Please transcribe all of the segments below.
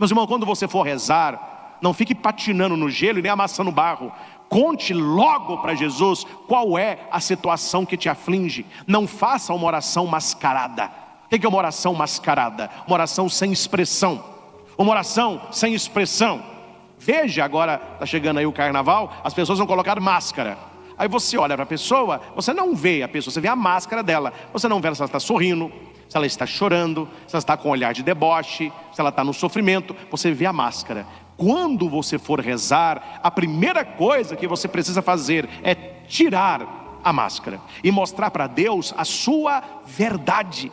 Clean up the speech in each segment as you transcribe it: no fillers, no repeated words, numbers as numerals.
Meus irmãos, quando você for rezar, não fique patinando no gelo e nem amassando barro. Conte logo para Jesus qual é a situação que te aflige. Não faça uma oração mascarada. O que é uma oração mascarada? Uma oração sem expressão. Uma oração sem expressão. Veja, agora está chegando aí o carnaval, as pessoas vão colocar máscara. Aí você olha para a pessoa, você não vê a pessoa, você vê a máscara dela. Você não vê se ela está sorrindo, se ela está chorando, se ela está com um olhar de deboche, se ela está no sofrimento. Você vê a máscara. Quando você for rezar, a primeira coisa que você precisa fazer é tirar a máscara e mostrar para Deus a sua verdade.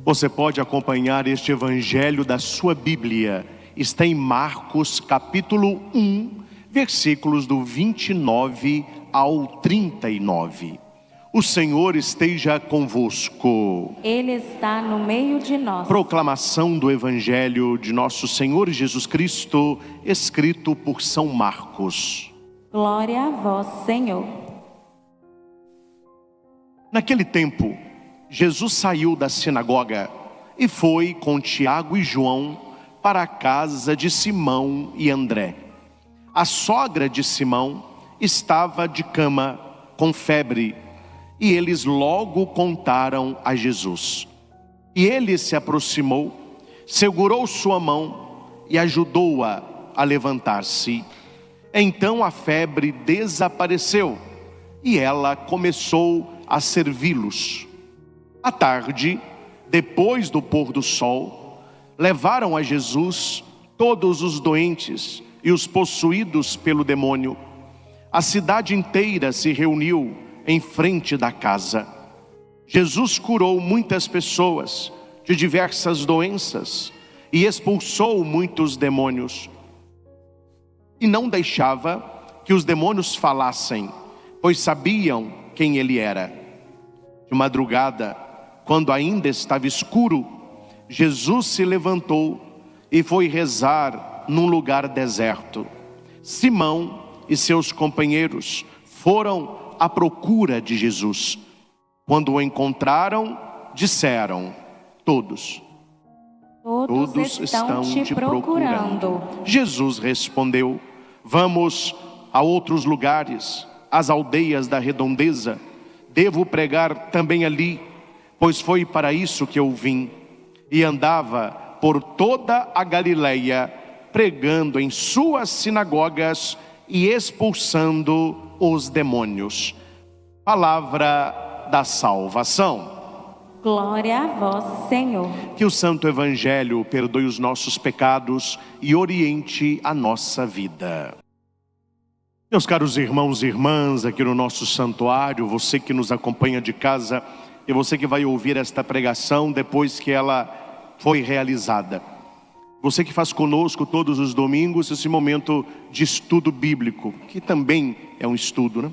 Você pode acompanhar este evangelho da sua Bíblia. Está em Marcos capítulo 1, versículos do 29 ao 39. O Senhor esteja convosco. Ele está no meio de nós. Proclamação do Evangelho de nosso Senhor Jesus Cristo, escrito por São Marcos. Glória a vós, Senhor. Naquele tempo, Jesus saiu da sinagoga e foi com Tiago e João para a casa de Simão e André. A sogra de Simão estava de cama com febre, e eles logo contaram a Jesus. E ele se aproximou, segurou sua mão e ajudou-a a levantar-se. Então a febre desapareceu e ela começou a servi-los. À tarde, depois do pôr do sol, levaram a Jesus todos os doentes e os possuídos pelo demônio. A cidade inteira se reuniu em frente da casa. Jesus curou muitas pessoas de diversas doenças e expulsou muitos demônios. E não deixava que os demônios falassem, pois sabiam quem ele era. De madrugada, quando ainda estava escuro, Jesus se levantou e foi rezar num lugar deserto. Simão e seus companheiros foram à procura de Jesus. Quando o encontraram, disseram: Todos estão te procurando. Jesus respondeu: Vamos a outros lugares, às aldeias da redondeza. Devo pregar também ali, pois foi para isso que eu vim. E andava por toda a Galileia, pregando em suas sinagogas e expulsando os demônios. Palavra da salvação. Glória a vós, Senhor. Que o Santo Evangelho perdoe os nossos pecados e oriente a nossa vida. Meus caros irmãos e irmãs, aqui no nosso santuário, você que nos acompanha de casa e você que vai ouvir esta pregação depois que ela foi realizada. Você que faz conosco todos os domingos esse momento de estudo bíblico, que também é um estudo, né?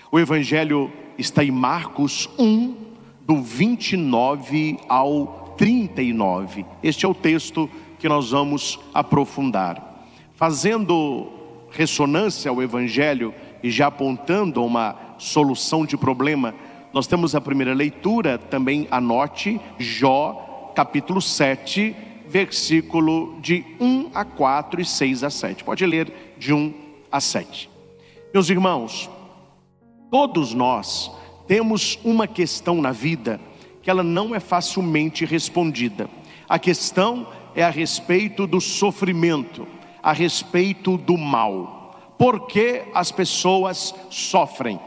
O Evangelho está em Marcos 1, do 29 ao 39. Este é o texto que nós vamos aprofundar. Fazendo ressonância ao Evangelho e já apontando uma solução de problema, nós temos a primeira leitura, também anote, Jó, capítulo 7, versículo de 1 a 4 e 6 a 7. Pode ler de 1 a 7. Meus irmãos, todos nós temos uma questão na vida que ela não é facilmente respondida. A questão é a respeito do sofrimento, a respeito do mal. Por que as pessoas sofrem?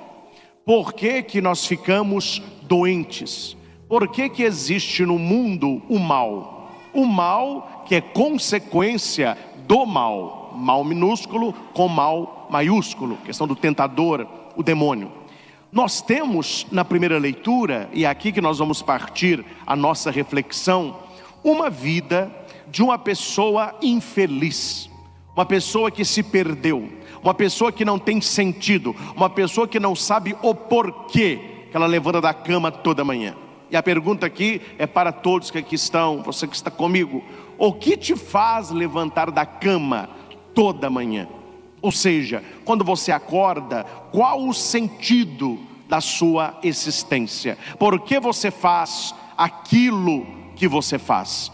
Por que que nós ficamos doentes? Por que que existe no mundo o mal? O mal que é consequência do mal. Mal minúsculo com mal maiúsculo. Questão do tentador, o demônio. Nós temos na primeira leitura, e é aqui que nós vamos partir a nossa reflexão, uma vida de uma pessoa infeliz. Uma pessoa que se perdeu. Uma pessoa que não tem sentido. Uma pessoa que não sabe o porquê que ela levanta da cama toda manhã. E a pergunta aqui é para todos que aqui estão, você que está comigo: o que te faz levantar da cama toda manhã? Ou seja, quando você acorda, qual o sentido da sua existência? Por que você faz aquilo que você faz?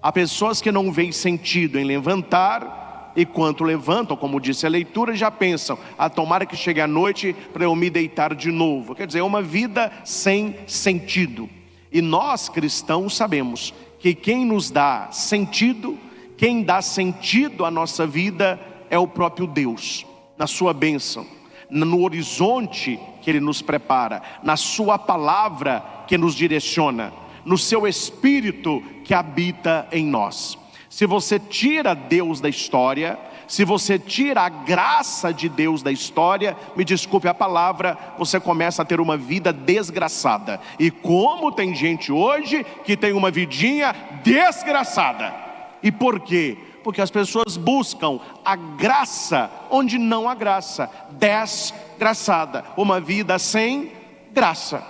Há pessoas que não veem sentido em levantar, e quando levantam, como disse a leitura, já pensam: tomara que chegue a noite para eu me deitar de novo. Quer dizer, é uma vida sem sentido. E nós cristãos sabemos que quem nos dá sentido, quem dá sentido à nossa vida é o próprio Deus, na sua bênção, no horizonte que Ele nos prepara, na sua palavra que nos direciona, no seu Espírito que habita em nós. Se você tira Deus da história, se você tira a graça de Deus da história, me desculpe a palavra, você começa a ter uma vida desgraçada. E como tem gente hoje que tem uma vidinha desgraçada. E por quê? Porque as pessoas buscam a graça onde não há graça. Desgraçada, uma vida sem graça.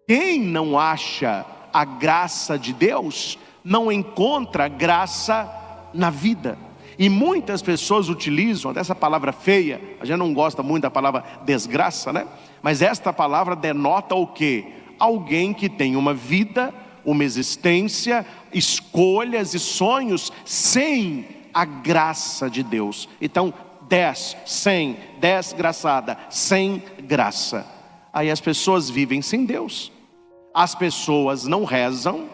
Quem não acha a graça de Deus, não encontra graça na vida. E muitas pessoas utilizam essa palavra feia, a gente não gosta muito da palavra desgraça, né? Mas esta palavra denota o quê? Alguém que tem uma vida, uma existência, escolhas e sonhos sem a graça de Deus. Então, desgraçada, sem graça. Aí as pessoas vivem sem Deus. As pessoas não rezam,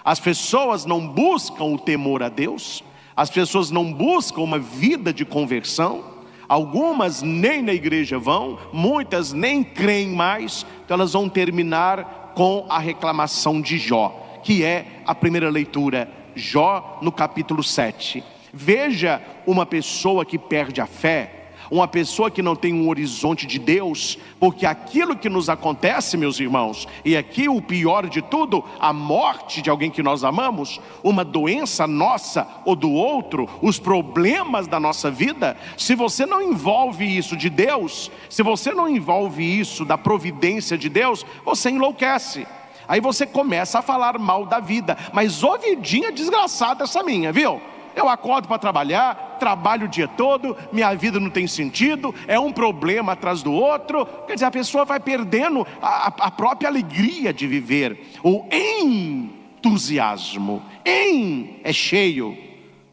as pessoas não buscam o temor a Deus, as pessoas não buscam uma vida de conversão, algumas nem na igreja vão, muitas nem creem mais, então elas vão terminar com a reclamação de Jó, que é a primeira leitura, Jó no capítulo 7. Veja uma pessoa que perde a fé, uma pessoa que não tem um horizonte de Deus, porque aquilo que nos acontece, meus irmãos, e aqui o pior de tudo, a morte de alguém que nós amamos, uma doença nossa ou do outro, os problemas da nossa vida, se você não envolve isso de Deus, se você não envolve isso da providência de Deus, você enlouquece. Aí você começa a falar mal da vida, mas ô vidinha desgraçada essa minha, viu? Eu acordo para trabalhar, trabalho o dia todo, minha vida não tem sentido, é um problema atrás do outro. Quer dizer, a pessoa vai perdendo a própria alegria de viver. O entusiasmo, é cheio,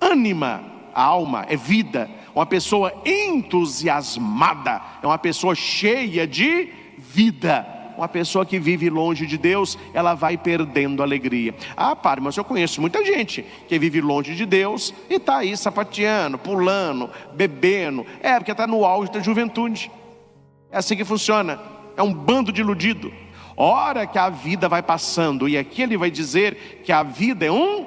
ânima, a alma é vida. Uma pessoa entusiasmada é uma pessoa cheia de vida. Uma pessoa que vive longe de Deus, ela vai perdendo alegria. Padre, mas eu conheço muita gente que vive longe de Deus e está aí sapateando, pulando, bebendo. Porque está no auge da juventude. É assim que funciona. É um bando de iludido. Hora que a vida vai passando, e aqui ele vai dizer que a vida é um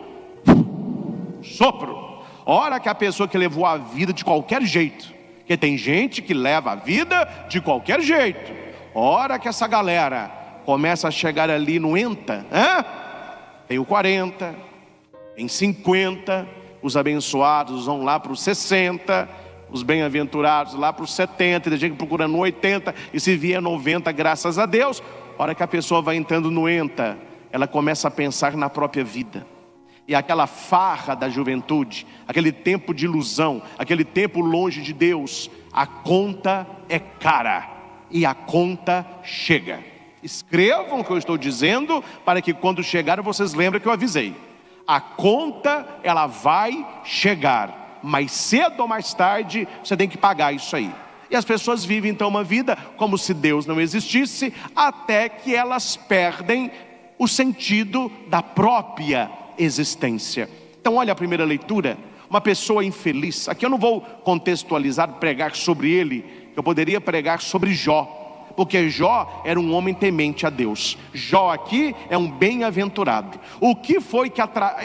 sopro. Hora que a pessoa que levou a vida de qualquer jeito, porque tem gente que leva a vida de qualquer jeito. Hora que essa galera começa a chegar ali no tem o 40, tem 50, os abençoados vão lá para os 60, os bem-aventurados lá para os 70, tem gente procurando 80, e se vier 90, graças a Deus. Hora que a pessoa vai entrando no ela começa a pensar na própria vida. E aquela farra da juventude, aquele tempo de ilusão, aquele tempo longe de Deus, a conta é cara. E a conta chega. Escrevam o que eu estou dizendo, para que quando chegar vocês lembrem que eu avisei. A conta, ela vai chegar. Mais cedo ou mais tarde, você tem que pagar isso aí. E as pessoas vivem então uma vida como se Deus não existisse, até que elas perdem o sentido da própria existência. Então olha a primeira leitura. Uma pessoa infeliz. Aqui eu não vou contextualizar, pregar sobre ele. Eu poderia pregar sobre Jó, porque Jó era um homem temente a Deus. Jó aqui é um bem-aventurado. O que foi que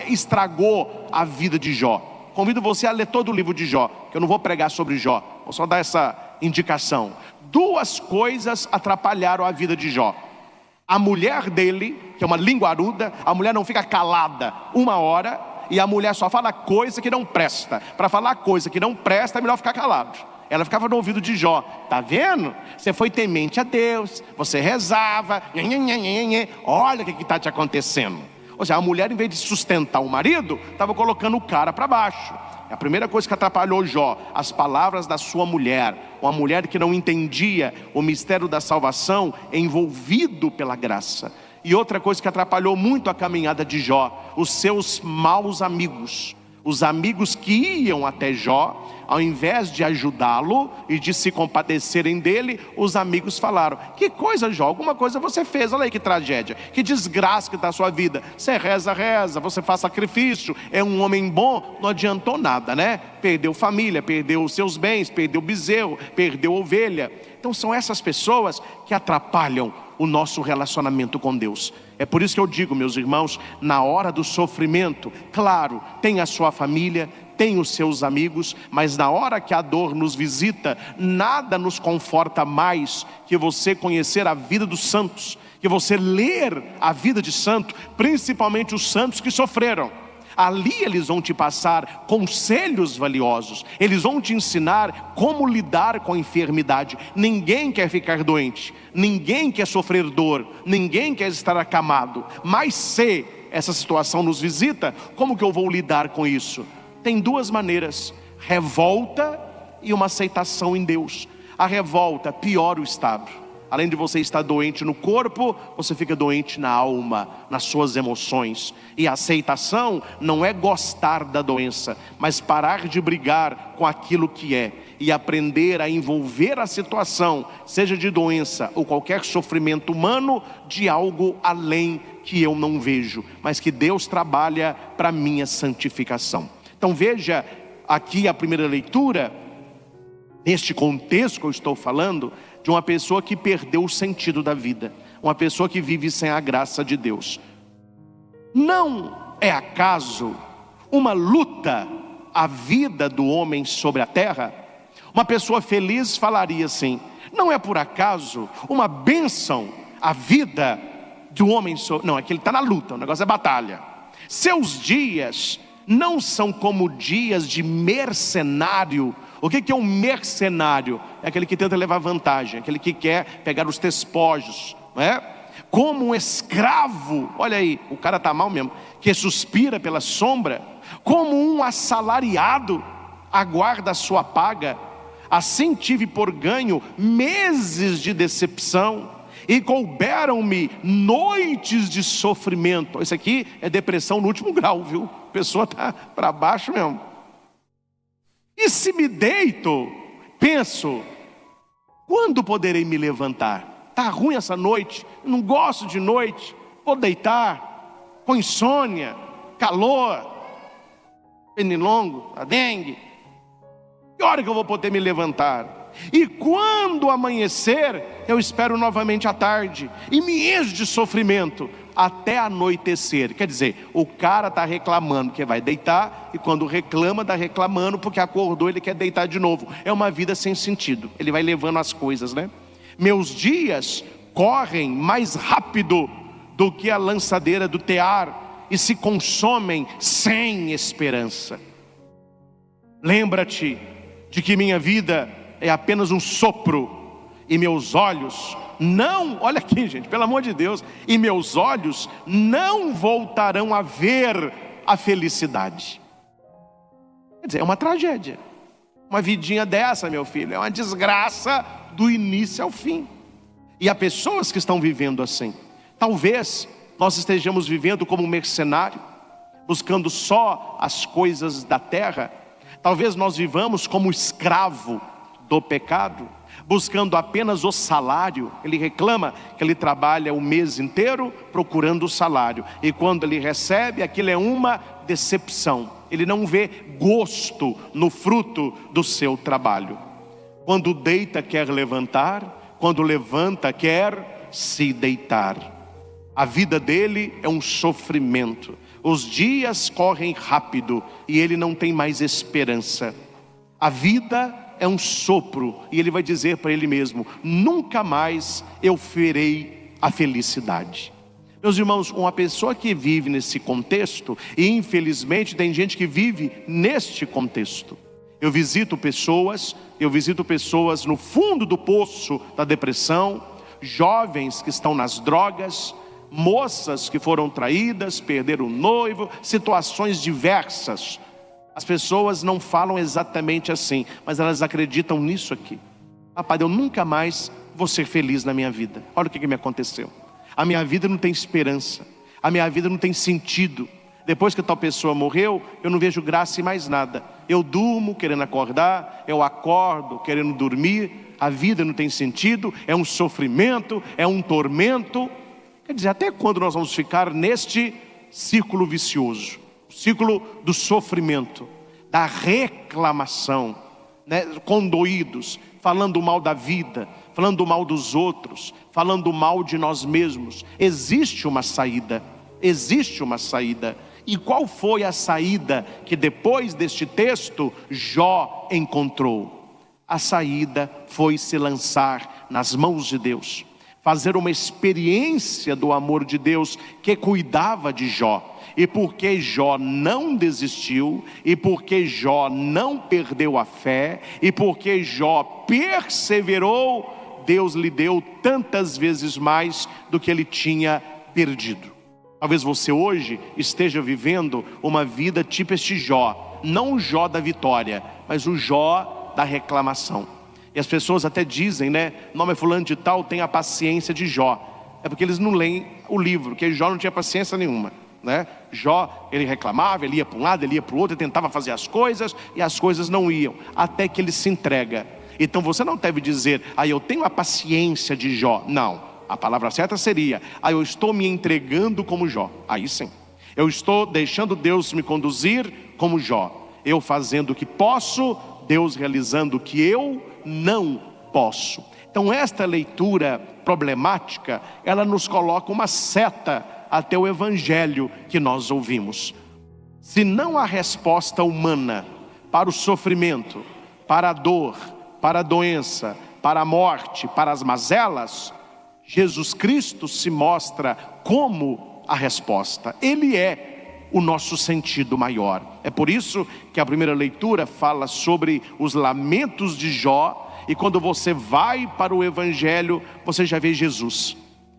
estragou a vida de Jó? Convido você a ler todo o livro de Jó, que eu não vou pregar sobre Jó, vou só dar essa indicação. Duas coisas atrapalharam a vida de Jó. A mulher dele, que é uma linguaruda, a mulher não fica calada uma hora, e a mulher só fala coisa que não presta. Para falar coisa que não presta, é melhor ficar calado. Ela ficava no ouvido de Jó. Tá vendo? Você foi temente a Deus, você rezava, olha o que está te acontecendo. Ou seja, a mulher, em vez de sustentar o marido, estava colocando o cara para baixo. A primeira coisa que atrapalhou Jó, as palavras da sua mulher. Uma mulher que não entendia o mistério da salvação envolvido pela graça. E outra coisa que atrapalhou muito a caminhada de Jó, os seus maus amigos. Os amigos que iam até Jó, ao invés de ajudá-lo e de se compadecerem dele, os amigos falaram: que coisa, Jó, alguma coisa você fez, olha aí que tragédia, que desgraça que está a sua vida. Você reza, você faz sacrifício, é um homem bom, não adiantou nada, né? Perdeu família, perdeu os seus bens, perdeu bezerro, perdeu ovelha. Então são essas pessoas que atrapalham o nosso relacionamento com Deus. É por isso que eu digo, meus irmãos, na hora do sofrimento, claro, tem a sua família, tem os seus amigos, mas na hora que a dor nos visita, nada nos conforta mais que você conhecer a vida dos santos, que você ler a vida de santo, principalmente os santos que sofreram. Ali eles vão te passar conselhos valiosos, eles vão te ensinar como lidar com a enfermidade. Ninguém quer ficar doente, ninguém quer sofrer dor, ninguém quer estar acamado. Mas se essa situação nos visita, como que eu vou lidar com isso? Tem duas maneiras: revolta e uma aceitação em Deus. A revolta piora o estado. Além de você estar doente no corpo, você fica doente na alma, nas suas emoções. E a aceitação não é gostar da doença, mas parar de brigar com aquilo que é e aprender a envolver a situação, seja de doença ou qualquer sofrimento humano, de algo além que eu não vejo, mas que Deus trabalha para minha santificação. Então veja aqui a primeira leitura, neste contexto que eu estou falando, de uma pessoa que perdeu o sentido da vida, uma pessoa que vive sem a graça de Deus. Não é acaso uma luta a vida do homem sobre a terra? Uma pessoa feliz falaria assim: não é por acaso uma bênção a vida do homem sobre... Não, é que ele está na luta, o negócio é batalha. Seus dias não são como dias de mercenário. O que é um mercenário? É aquele que tenta levar vantagem, aquele que quer pegar os despojos, não é? Como um escravo, olha aí, o cara está mal mesmo, que suspira pela sombra. Como um assalariado aguarda a sua paga, assim tive por ganho meses de decepção, e couberam-me noites de sofrimento. Isso aqui é depressão no último grau, viu? A pessoa está para baixo mesmo. E se me deito, penso: quando poderei me levantar? Está ruim essa noite, não gosto de noite, vou deitar, com insônia, calor, pernilongo, a dengue. Que hora que eu vou poder me levantar? E quando amanhecer, eu espero novamente à tarde, e me encho de sofrimento até anoitecer. Quer dizer, o cara está reclamando que vai deitar, e quando reclama, está reclamando porque acordou, ele quer deitar de novo. É uma vida sem sentido, ele vai levando as coisas, né? Meus dias correm mais rápido do que a lançadeira do tear, e se consomem sem esperança. Lembra-te de que minha vida é apenas um sopro, e meus olhos não, olha aqui gente, pelo amor de Deus, e meus olhos não voltarão a ver a felicidade. Quer dizer, é uma tragédia. Uma vidinha dessa, meu filho, é uma desgraça do início ao fim. E há pessoas que estão vivendo assim. Talvez nós estejamos vivendo como um mercenário, buscando só as coisas da terra. Talvez nós vivamos como escravo do pecado, buscando apenas o salário. Ele reclama que ele trabalha o mês inteiro procurando o salário, e quando ele recebe, aquilo é uma decepção. Ele não vê gosto no fruto do seu trabalho. Quando deita quer levantar, quando levanta quer se deitar. A vida dele é um sofrimento. Os dias correm rápido e ele não tem mais esperança. A vida é um sopro, e ele vai dizer para ele mesmo: nunca mais eu verei a felicidade. Meus irmãos, uma pessoa que vive nesse contexto, e infelizmente tem gente que vive neste contexto. Eu visito pessoas no fundo do poço da depressão, jovens que estão nas drogas, moças que foram traídas, perderam o noivo, situações diversas. As pessoas não falam exatamente assim, mas elas acreditam nisso aqui. Rapaz, eu nunca mais vou ser feliz na minha vida. Olha o que me aconteceu. A minha vida não tem esperança, a minha vida não tem sentido. Depois que tal pessoa morreu, eu não vejo graça em mais nada. Eu durmo querendo acordar, eu acordo querendo dormir. A vida não tem sentido, é um sofrimento, é um tormento. Quer dizer, até quando nós vamos ficar neste círculo vicioso? O círculo do sofrimento, da reclamação, né? Condoídos, falando mal da vida, falando mal dos outros, falando mal de nós mesmos. Existe uma saída, existe uma saída. E qual foi a saída que depois deste texto Jó encontrou? A saída foi se lançar nas mãos de Deus, fazer uma experiência do amor de Deus que cuidava de Jó. E porque Jó não desistiu, e porque Jó não perdeu a fé, e porque Jó perseverou, Deus lhe deu tantas vezes mais do que ele tinha perdido. Talvez você hoje esteja vivendo uma vida tipo este Jó, não o Jó da vitória, mas o Jó da reclamação. E as pessoas até dizem, né, nome é fulano de tal, tem a paciência de Jó. É porque eles não leem o livro, porque Jó não tinha paciência nenhuma, né? Jó, ele reclamava, ele ia para um lado, ele ia para o outro, ele tentava fazer as coisas e as coisas não iam, até que ele se entrega. Então você não deve dizer, eu tenho a paciência de Jó. Não. A palavra certa seria, eu estou me entregando como Jó. Aí sim, eu estou deixando Deus me conduzir como Jó. Eu fazendo o que posso, Deus realizando o que eu não posso. Então esta leitura problemática, ela nos coloca uma seta até o evangelho que nós ouvimos. Se não há resposta humana para o sofrimento, para a dor, para a doença, para a morte, para as mazelas, Jesus Cristo se mostra como a resposta. Ele é o nosso sentido maior. É por isso que a primeira leitura fala sobre os lamentos de Jó. E quando você vai para o evangelho, você já vê Jesus.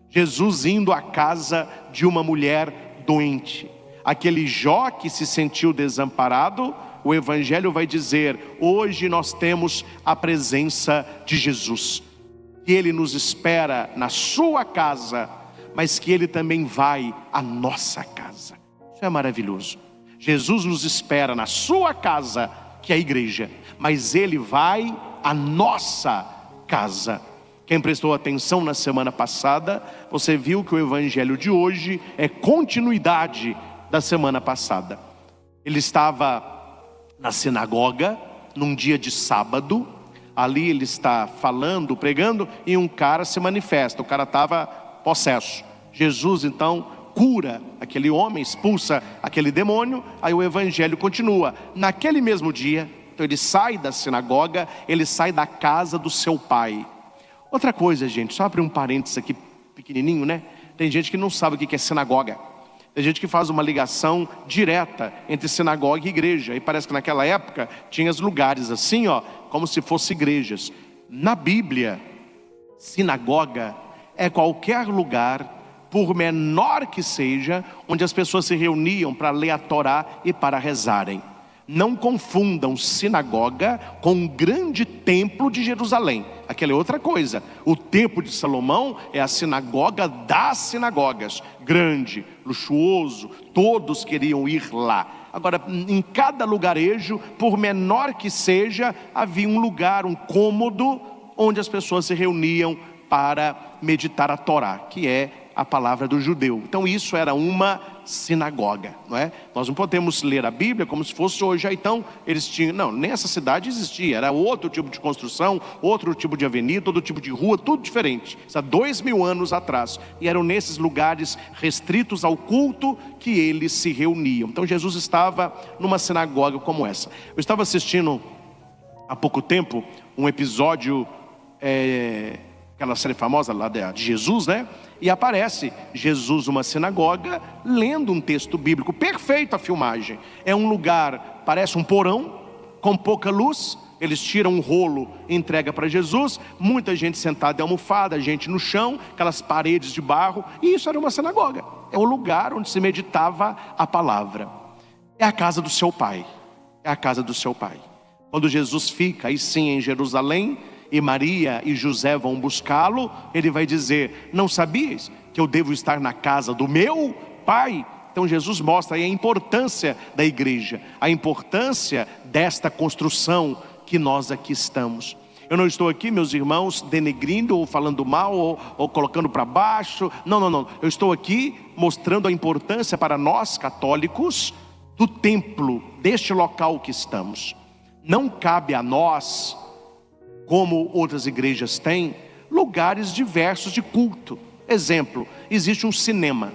Jesus indo à casa de uma mulher doente. Aquele Jó que se sentiu desamparado, o evangelho vai dizer, hoje nós temos a presença de Jesus. Que Ele nos espera na sua casa, mas que Ele também vai à nossa casa. Isso é maravilhoso. Jesus nos espera na sua casa, que é a igreja, mas Ele vai à nossa casa. Quem prestou atenção na semana passada, você viu que o evangelho de hoje é continuidade da semana passada. Ele estava na sinagoga, num dia de sábado. Ali ele está falando, pregando, e um cara se manifesta. O cara estava possesso. Jesus então cura aquele homem, expulsa aquele demônio. Aí o evangelho continua. Naquele mesmo dia, então ele sai da sinagoga, ele sai da casa do seu pai. Outra coisa, gente, só abrir um parênteses aqui pequenininho, né? Tem gente que não sabe o que é sinagoga. Tem gente que faz uma ligação direta entre sinagoga e igreja. E parece que naquela época tinha os lugares assim, como se fossem igrejas. Na Bíblia, sinagoga é qualquer lugar, por menor que seja, onde as pessoas se reuniam para ler a Torá e para rezarem. Não confundam sinagoga com um grande templo de Jerusalém. Aquela é outra coisa. O templo de Salomão é a sinagoga das sinagogas. Grande, luxuoso, todos queriam ir lá. Agora, em cada lugarejo, por menor que seja, havia um lugar, um cômodo, onde as pessoas se reuniam para meditar a Torá, que é a palavra do judeu. Então isso era uma sinagoga, não é? Nós não podemos ler a Bíblia como se fosse hoje. Então eles tinham, não, nem essa cidade existia, era outro tipo de construção, outro tipo de avenida, outro tipo de rua, tudo diferente. Isso há 2000 anos atrás. E eram nesses lugares restritos ao culto que eles se reuniam. Então Jesus estava numa sinagoga como essa. Eu estava assistindo há pouco tempo um episódio, aquela série famosa lá de Jesus, né? E aparece Jesus numa sinagoga lendo um texto bíblico. Perfeita a filmagem. É um lugar, parece um porão, com pouca luz. Eles tiram um rolo e entregam para Jesus. Muita gente sentada em almofada, gente no chão, aquelas paredes de barro. E isso era uma sinagoga. É o lugar onde se meditava a palavra. É a casa do seu pai. É a casa do seu pai. Quando Jesus fica aí sim em Jerusalém, e Maria e José vão buscá-lo, ele vai dizer, não sabias que eu devo estar na casa do meu Pai. Então Jesus mostra aí a importância da igreja, a importância desta construção que nós aqui estamos. Eu não estou aqui, meus irmãos, denegrindo ou falando mal ou colocando para baixo. Não. Eu estou aqui mostrando a importância para nós católicos do templo, deste local que estamos. Não cabe a nós, como outras igrejas têm, lugares diversos de culto. Exemplo, existe um cinema.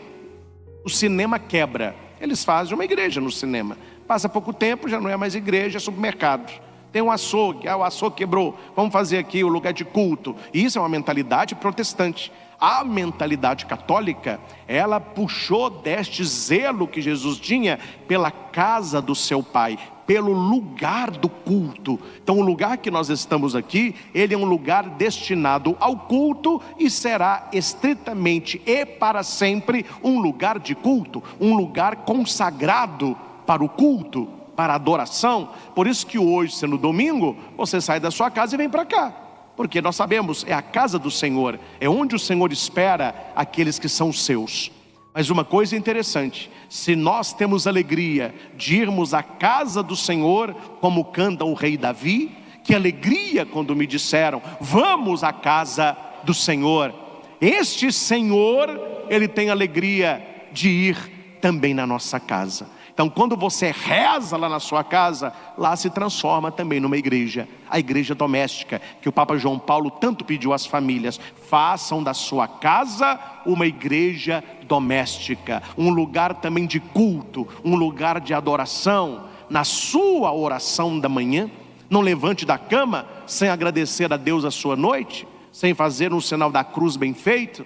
O cinema quebra. Eles fazem uma igreja no cinema. Passa pouco tempo, já não é mais igreja, é supermercado. Tem um açougue, o açougue quebrou, vamos fazer aqui o lugar de culto. E isso é uma mentalidade protestante. A mentalidade católica, ela puxou deste zelo que Jesus tinha pela casa do seu Pai, pelo lugar do culto. Então o lugar que nós estamos aqui, ele é um lugar destinado ao culto e será estritamente e para sempre um lugar de culto, um lugar consagrado para o culto, para a adoração. Por isso que hoje, sendo domingo, você sai da sua casa e vem para cá, porque nós sabemos, é a casa do Senhor, é onde o Senhor espera aqueles que são seus. Mas uma coisa interessante, se nós temos alegria de irmos à casa do Senhor, como canta o rei Davi, que alegria quando me disseram, vamos à casa do Senhor. Este Senhor, ele tem alegria de ir também na nossa casa. Então quando você reza lá na sua casa, lá se transforma também numa igreja, a igreja doméstica, que o Papa João Paulo tanto pediu às famílias, façam da sua casa uma igreja doméstica, um lugar também de culto, um lugar de adoração. Na sua oração da manhã, não levante da cama sem agradecer a Deus a sua noite, sem fazer um sinal da cruz bem feito,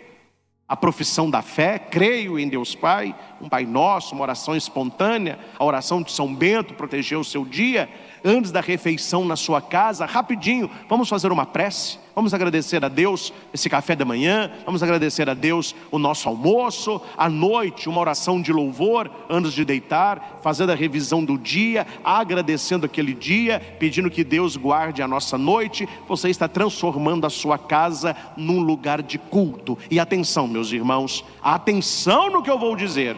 a profissão da fé, creio em Deus Pai, um Pai Nosso, uma oração espontânea, a oração de São Bento, proteger o seu dia. Antes da refeição na sua casa, rapidinho, vamos fazer uma prece, vamos agradecer a Deus esse café da manhã, vamos agradecer a Deus o nosso almoço, à noite uma oração de louvor antes de deitar, fazendo a revisão do dia, agradecendo aquele dia, pedindo que Deus guarde a nossa noite. Você está transformando a sua casa num lugar de culto. E atenção, meus irmãos, atenção no que eu vou dizer.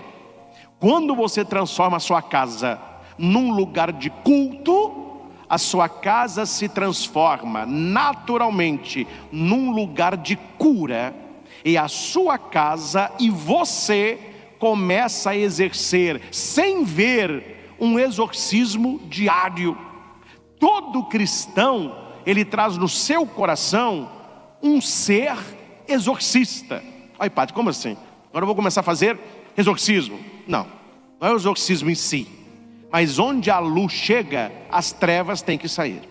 Quando você transforma a sua casa num lugar de culto, a sua casa se transforma naturalmente num lugar de cura, e a sua casa e você começa a exercer, sem ver, um exorcismo diário. Todo cristão, ele traz no seu coração um ser exorcista. Ai, padre, como assim? Agora eu vou começar a fazer exorcismo. Não é o exorcismo em si, mas onde a luz chega, as trevas têm que sair.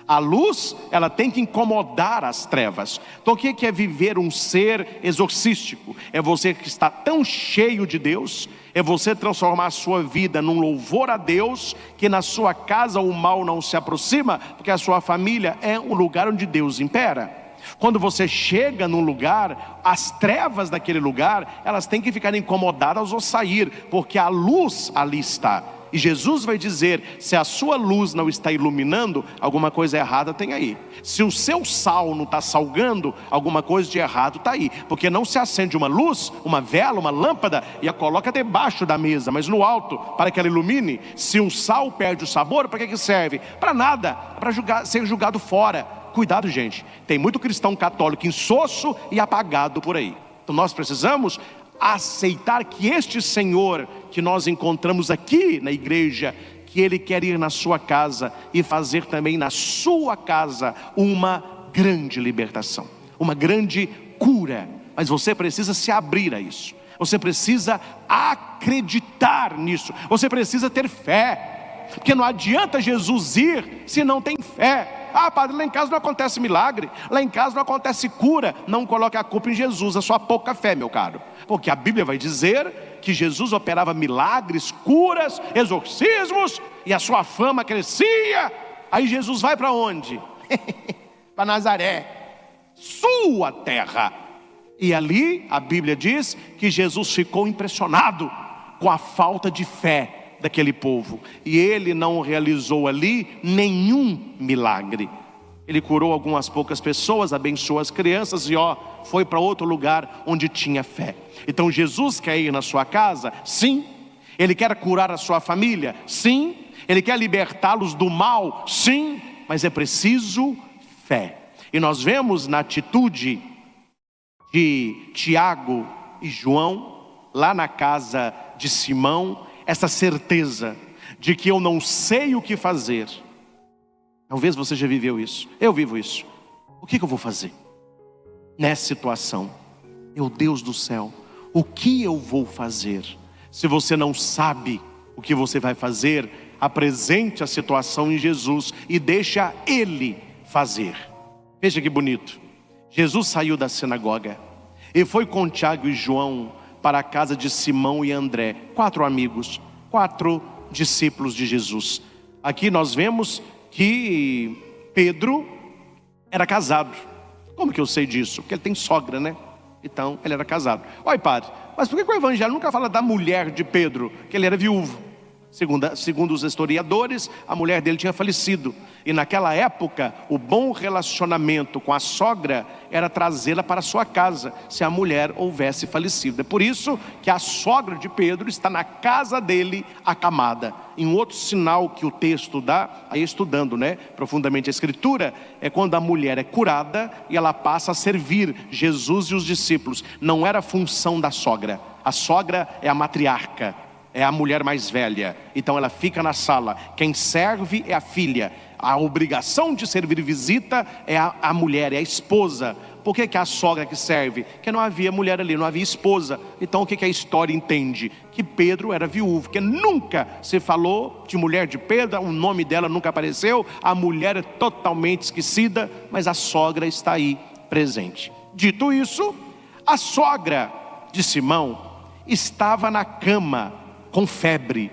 A luz, ela tem que incomodar as trevas. Então o que é viver um ser exorcístico? É você que está tão cheio de Deus, é você transformar a sua vida num louvor a Deus, que na sua casa o mal não se aproxima, porque a sua família é um lugar onde Deus impera. Quando você chega num lugar, as trevas daquele lugar, elas têm que ficar incomodadas ou sair, porque a luz ali está. E Jesus vai dizer, se a sua luz não está iluminando, alguma coisa errada tem aí. Se o seu sal não está salgando, alguma coisa de errado está aí. Porque não se acende uma luz, uma vela, uma lâmpada e a coloca debaixo da mesa, mas no alto, para que ela ilumine. Se o sal perde o sabor, para que serve? Para nada, para ser jogado fora. Cuidado, gente, tem muito cristão católico insosso e apagado por aí. Então nós precisamos aceitar que este Senhor que nós encontramos aqui na igreja, que Ele quer ir na sua casa e fazer também na sua casa uma grande libertação, uma grande cura. Mas você precisa se abrir a isso, você precisa acreditar nisso, você precisa ter fé, porque não adianta Jesus ir se não tem fé. Ah, padre, lá em casa não acontece milagre, lá em casa não acontece cura. Não coloque a culpa em Jesus, a sua pouca fé, meu caro, porque a Bíblia vai dizer que Jesus operava milagres, curas, exorcismos, e a sua fama crescia. Aí Jesus vai para onde? Para Nazaré, sua terra. E ali a Bíblia diz que Jesus ficou impressionado com a falta de fé daquele povo, e ele não realizou ali nenhum milagre. Ele curou algumas poucas pessoas, abençoou as crianças e foi para outro lugar onde tinha fé. Então Jesus quer ir na sua casa? Sim. Ele quer curar a sua família? Sim. Ele quer libertá-los do mal? Sim. Mas é preciso fé. E nós vemos na atitude de Tiago e João, lá na casa de Simão, essa certeza de que eu não sei o que fazer. Talvez você já viveu isso. Eu vivo isso. O que eu vou fazer nessa situação? Meu Deus do céu, o que eu vou fazer? Se você não sabe o que você vai fazer, apresente a situação em Jesus e deixa Ele fazer. Veja que bonito. Jesus saiu da sinagoga e foi com Tiago e João para a casa de Simão e André. 4 amigos, 4 discípulos de Jesus. Aqui nós vemos que Pedro era casado. Como que eu sei disso? Porque ele tem sogra, né? Então ele era casado. Oi, padre, mas por que o evangelho nunca fala da mulher de Pedro? Que ele era viúvo. Segundo os historiadores, a mulher dele tinha falecido. E naquela época, o bom relacionamento com a sogra era trazê-la para a sua casa, se a mulher houvesse falecido. É por isso que a sogra de Pedro está na casa dele, acamada. E um outro sinal que o texto dá, aí estudando, profundamente a escritura, é quando a mulher é curada e ela passa a servir Jesus e os discípulos. Não era função da sogra. A sogra é a matriarca. É a mulher mais velha, então ela fica na sala. Quem serve é a filha. A obrigação de servir visita é a mulher, é a esposa. Por que a sogra que serve? Porque não havia mulher ali, não havia esposa. Então o que a história entende? Que Pedro era viúvo, que nunca se falou de mulher de Pedro, o nome dela nunca apareceu. A mulher é totalmente esquecida, mas a sogra está aí presente. Dito isso, a sogra de Simão estava na cama com febre.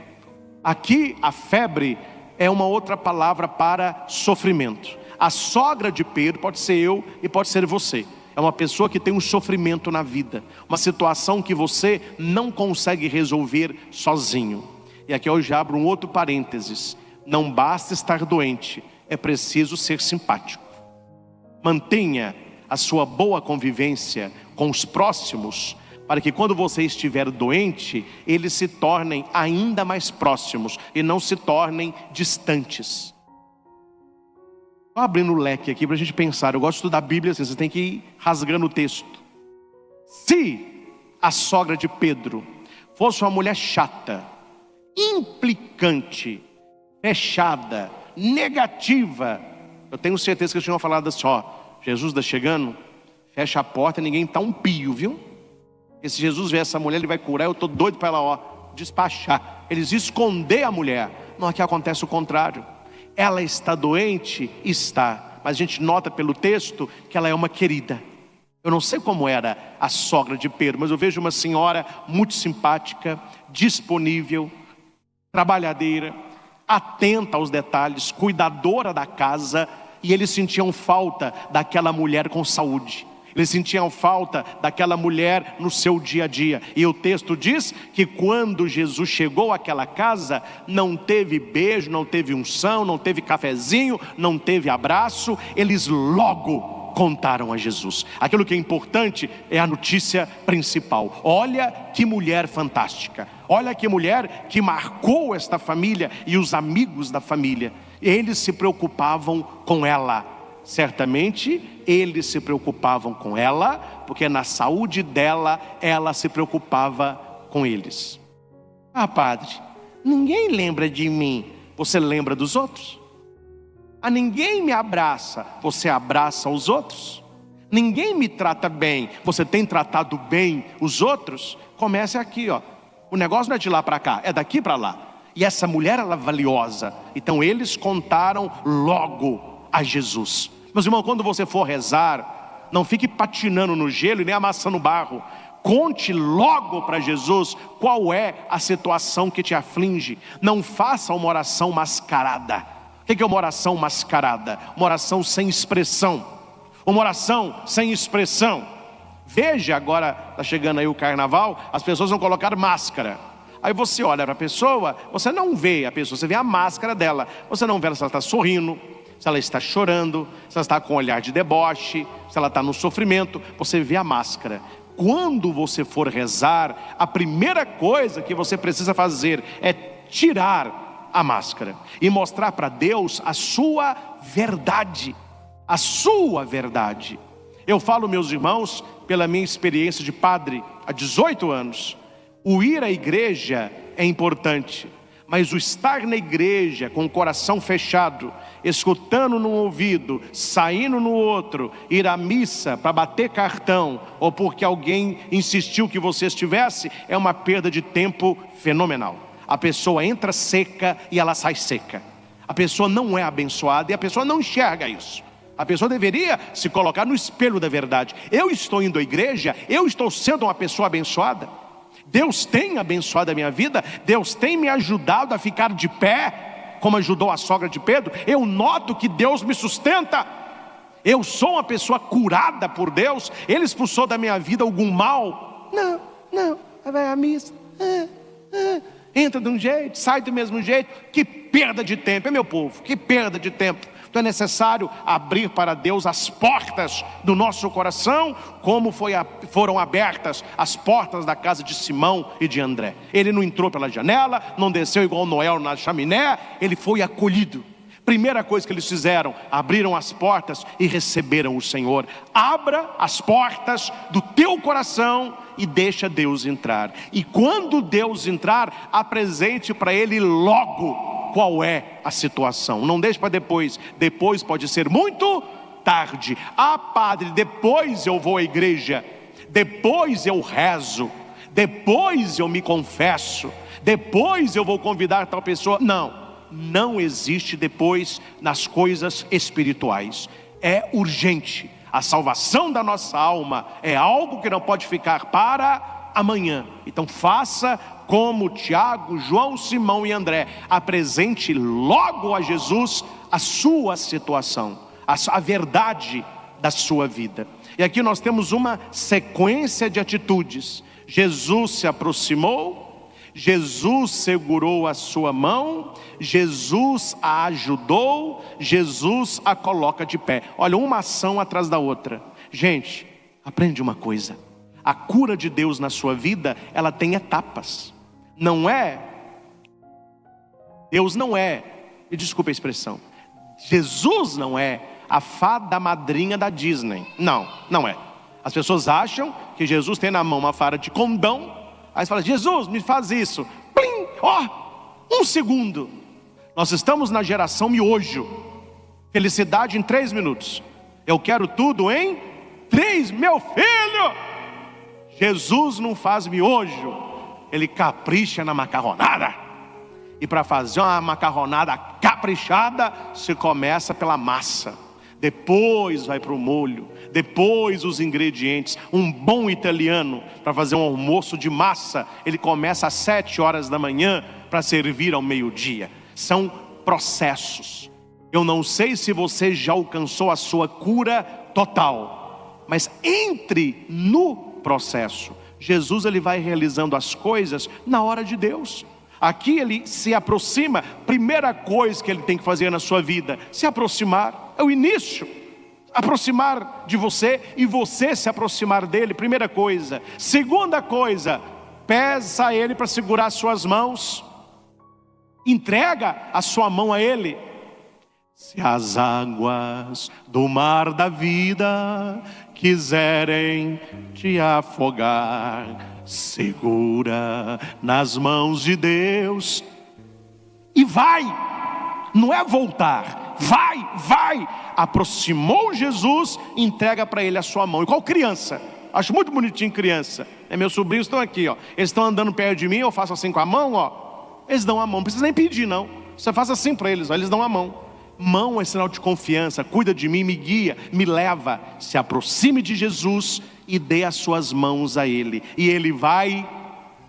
Aqui a febre é uma outra palavra para sofrimento. A sogra de Pedro pode ser eu e pode ser você. É uma pessoa que tem um sofrimento na vida, uma situação que você não consegue resolver sozinho. E aqui eu já abro um outro parênteses. Não basta estar doente, é preciso ser simpático. Mantenha a sua boa convivência com os próximos, para que quando você estiver doente, eles se tornem ainda mais próximos e não se tornem distantes. Estou abrindo o leque aqui para a gente pensar. Eu gosto de estudar a Bíblia assim, você tem que ir rasgando o texto. Se a sogra de Pedro fosse uma mulher chata, implicante, fechada, negativa, eu tenho certeza que eles tinham falado assim, Jesus está chegando, fecha a porta e ninguém está um pio, viu? E se Jesus ver essa mulher, ele vai curar. Eu estou doido para ela despachar. Eles esconder a mulher. Não, aqui acontece o contrário. Ela está doente? Está. Mas a gente nota pelo texto que ela é uma querida. Eu não sei como era a sogra de Pedro, mas eu vejo uma senhora muito simpática, disponível, trabalhadeira, atenta aos detalhes, cuidadora da casa. E eles sentiam falta daquela mulher com saúde. Eles sentiam falta daquela mulher no seu dia a dia. E o texto diz que quando Jesus chegou àquela casa, não teve beijo, não teve unção, não teve cafezinho, não teve abraço. Eles logo contaram a Jesus. Aquilo que é importante é a notícia principal. Olha que mulher fantástica. Olha que mulher que marcou esta família e os amigos da família. Eles se preocupavam com ela. Certamente eles se preocupavam com ela, porque na saúde dela, ela se preocupava com eles. Padre, ninguém lembra de mim, você lembra dos outros? Ninguém me abraça, você abraça os outros? Ninguém me trata bem, você tem tratado bem os outros? Comece aqui, o negócio não é de lá para cá, é daqui para lá. E essa mulher, ela é valiosa. Então eles contaram logo a Jesus. Meus irmãos, quando você for rezar, não fique patinando no gelo e nem amassando barro. Conte logo para Jesus qual é a situação que te aflige. Não faça uma oração mascarada. O que é uma oração mascarada? Uma oração sem expressão. Uma oração sem expressão. Veja agora, está chegando aí o carnaval, as pessoas vão colocar máscara. Aí você olha para a pessoa, você não vê a pessoa, você vê a máscara dela. Você não vê se ela está sorrindo, se ela está chorando, se ela está com um olhar de deboche, se ela está no sofrimento, você vê a máscara. Quando você for rezar, a primeira coisa que você precisa fazer é tirar a máscara e mostrar para Deus a sua verdade. A sua verdade. Eu falo, meus irmãos, pela minha experiência de padre há 18 anos, o ir à igreja é importante, mas o estar na igreja com o coração fechado, escutando num ouvido, saindo no outro, ir à missa para bater cartão, ou porque alguém insistiu que você estivesse, é uma perda de tempo fenomenal. A pessoa entra seca e ela sai seca. A pessoa não é abençoada e a pessoa não enxerga isso. A pessoa deveria se colocar no espelho da verdade. Eu estou indo à igreja, eu estou sendo uma pessoa abençoada. Deus tem abençoado a minha vida, Deus tem me ajudado a ficar de pé, como ajudou a sogra de Pedro. Eu noto que Deus me sustenta. Eu sou uma pessoa curada por Deus. Ele expulsou da minha vida algum mal? Não, vai à missa, entra de um jeito, sai do mesmo jeito. Que perda de tempo, meu povo, que perda de tempo. Então é necessário abrir para Deus as portas do nosso coração, como foram abertas as portas da casa de Simão e de André. Ele não entrou pela janela, não desceu igual Noé na chaminé, ele foi acolhido. Primeira coisa que eles fizeram, abriram as portas e receberam o Senhor. Abra as portas do teu coração e deixa Deus entrar. E quando Deus entrar, apresente para Ele logo qual é a situação. Não deixe para depois. Depois pode ser muito tarde. Padre, depois eu vou à igreja, depois eu rezo, depois eu me confesso, depois eu vou convidar tal pessoa. Não existe depois nas coisas espirituais. É urgente. A salvação da nossa alma é algo que não pode ficar para amanhã. Então faça como Tiago, João, Simão e André. Apresente logo a Jesus a sua situação, a verdade da sua vida. E aqui nós temos uma sequência de atitudes. Jesus se aproximou, Jesus segurou a sua mão, Jesus a ajudou, Jesus a coloca de pé. Olha, uma ação atrás da outra. Gente, aprende uma coisa: a cura de Deus na sua vida, ela tem etapas. Deus não é, e desculpa a expressão, Jesus não é a fada madrinha da Disney. Não é. As pessoas acham que Jesus tem na mão uma vara de condão. Aí você fala: Jesus, me faz isso. Plim! Um segundo. Nós estamos na geração miojo. Felicidade em 3 minutos. Eu quero tudo em 3, meu filho. Jesus não faz miojo. Ele capricha na macarronada. E para fazer uma macarronada caprichada, se começa pela massa, depois vai para o molho, depois os ingredientes. Um bom italiano, para fazer um almoço de massa, ele começa às 7 horas da manhã para servir ao meio-dia. São processos. Eu não sei se você já alcançou a sua cura total, mas entre no processo. Jesus, ele vai realizando as coisas na hora de Deus. Aqui ele se aproxima. Primeira coisa que ele tem que fazer na sua vida: se aproximar. É o início. Aproximar de você e você se aproximar dele. Primeira coisa. Segunda coisa, peça a ele para segurar as suas mãos. Entrega a sua mão a ele. Se as águas do mar da vida quiserem te afogar, segura nas mãos de Deus e vai. Não é voltar, vai. Aproximou Jesus, entrega para ele a sua mão. Igual criança. Acho muito bonitinho criança. Meus sobrinhos estão aqui, eles estão andando perto de mim, eu faço assim com a mão, eles dão a mão. Não precisa nem pedir, não. Você faz assim para eles, eles dão a mão. Mão é sinal de confiança. Cuida de mim, me guia, me leva. Se aproxime de Jesus e dê as suas mãos a Ele, e Ele vai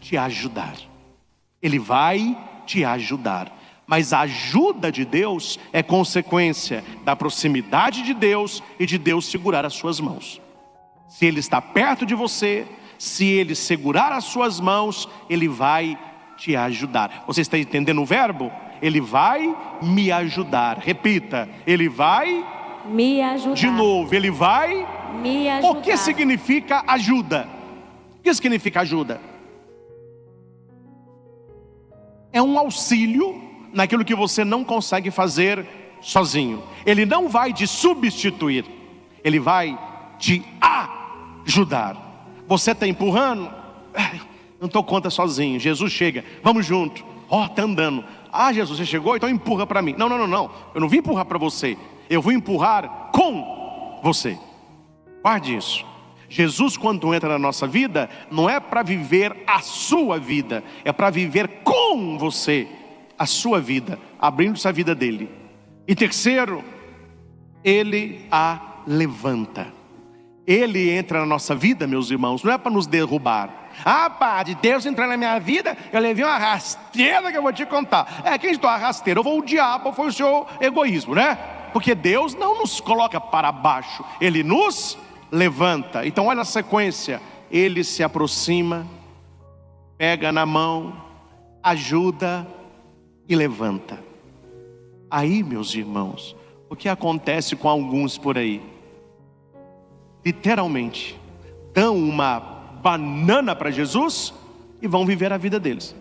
te ajudar. Ele vai te ajudar. Mas a ajuda de Deus é consequência da proximidade de Deus e de Deus segurar as suas mãos. Se Ele está perto de você, se Ele segurar as suas mãos, Ele vai te ajudar. Você está entendendo o verbo? Ele vai me ajudar. Repita, Ele vai Me ajudar. de novo, Ele vai. Me ajudar. O que significa ajuda? O que significa ajuda? É um auxílio naquilo que você não consegue fazer sozinho. Ele não vai te substituir, Ele vai te ajudar. Você está empurrando? Não estou conta sozinho. Jesus chega, vamos junto. Está andando. Jesus, você chegou? Então empurra para mim. Não. Eu não vim empurrar para você. Eu vou empurrar com você. Guarde isso. Jesus, quando entra na nossa vida, não é para viver a sua vida, é para viver com você a sua vida, abrindo-se a vida dele. E terceiro, Ele a levanta. Ele entra na nossa vida, meus irmãos, não é para nos derrubar. Padre, Deus entrar na minha vida, eu levei uma rasteira que eu vou te contar. Quem te deu a rasteira? Ou o diabo, ou foi o seu egoísmo, né? Porque Deus não nos coloca para baixo, Ele nos levanta. Então olha a sequência. Ele se aproxima, pega na mão, ajuda e levanta. Aí, meus irmãos, o que acontece com alguns por aí? Literalmente, dão uma banana para Jesus e vão viver a vida deles.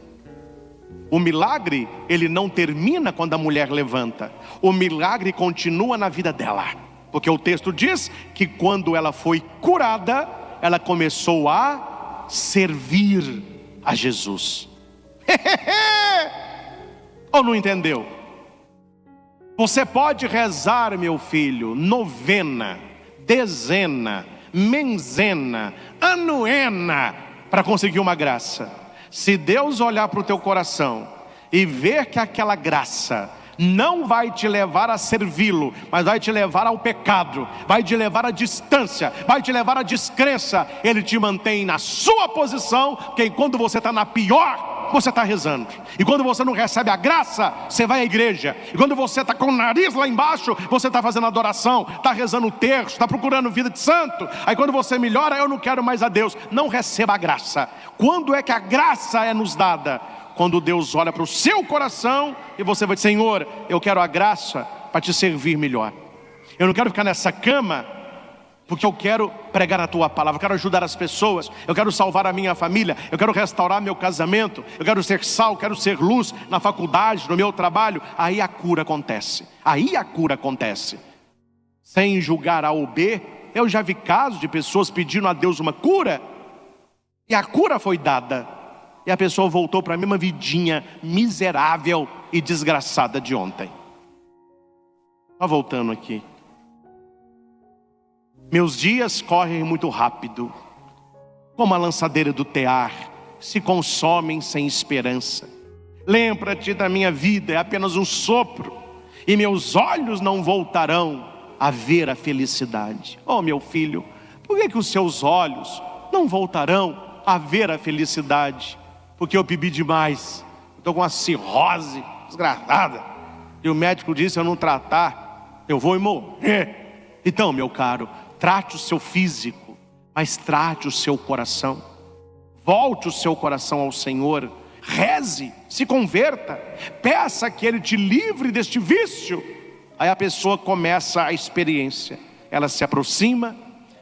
O milagre, ele não termina quando a mulher levanta. O milagre continua na vida dela. Porque o texto diz que quando ela foi curada, ela começou a servir a Jesus. Ou não entendeu? Você pode rezar, meu filho, novena, dezena, menzena, anuena, para conseguir uma graça. Se Deus olhar para o teu coração e ver que aquela graça não vai te levar a servi-lo, mas vai te levar ao pecado, vai te levar à distância, vai te levar à descrença, Ele te mantém na sua posição, porque quando você está na pior, você está rezando. E quando você não recebe a graça, você vai à igreja. E quando você está com o nariz lá embaixo, você está fazendo adoração, está rezando o terço, está procurando vida de santo. Aí quando você melhora, eu não quero mais a Deus. Não receba a graça. Quando é que a graça é nos dada? Quando Deus olha para o seu coração e você vai dizer: Senhor, eu quero a graça para te servir melhor. Eu não quero ficar nessa cama porque eu quero pregar a tua palavra, eu quero ajudar as pessoas, eu quero salvar a minha família, eu quero restaurar meu casamento, eu quero ser sal, eu quero ser luz na faculdade, no meu trabalho. Aí a cura acontece. Aí a cura acontece. Sem julgar A ou B, eu já vi casos de pessoas pedindo a Deus uma cura e a cura foi dada. E a pessoa voltou para a mesma vidinha miserável e desgraçada de ontem. Está voltando aqui. Meus dias correm muito rápido, como a lançadeira do tear, se consomem sem esperança. Lembra-te da minha vida, é apenas um sopro, e meus olhos não voltarão a ver a felicidade. Oh, meu filho, por que os seus olhos não voltarão a ver a felicidade? Porque eu bebi demais, estou com uma cirrose desgraçada, e o médico disse: se eu não tratar, eu vou morrer. Então, meu caro, trate o seu físico, mas trate o seu coração. Volte o seu coração ao Senhor, reze, se converta, peça que Ele te livre deste vício. Aí a pessoa começa a experiência, ela se aproxima,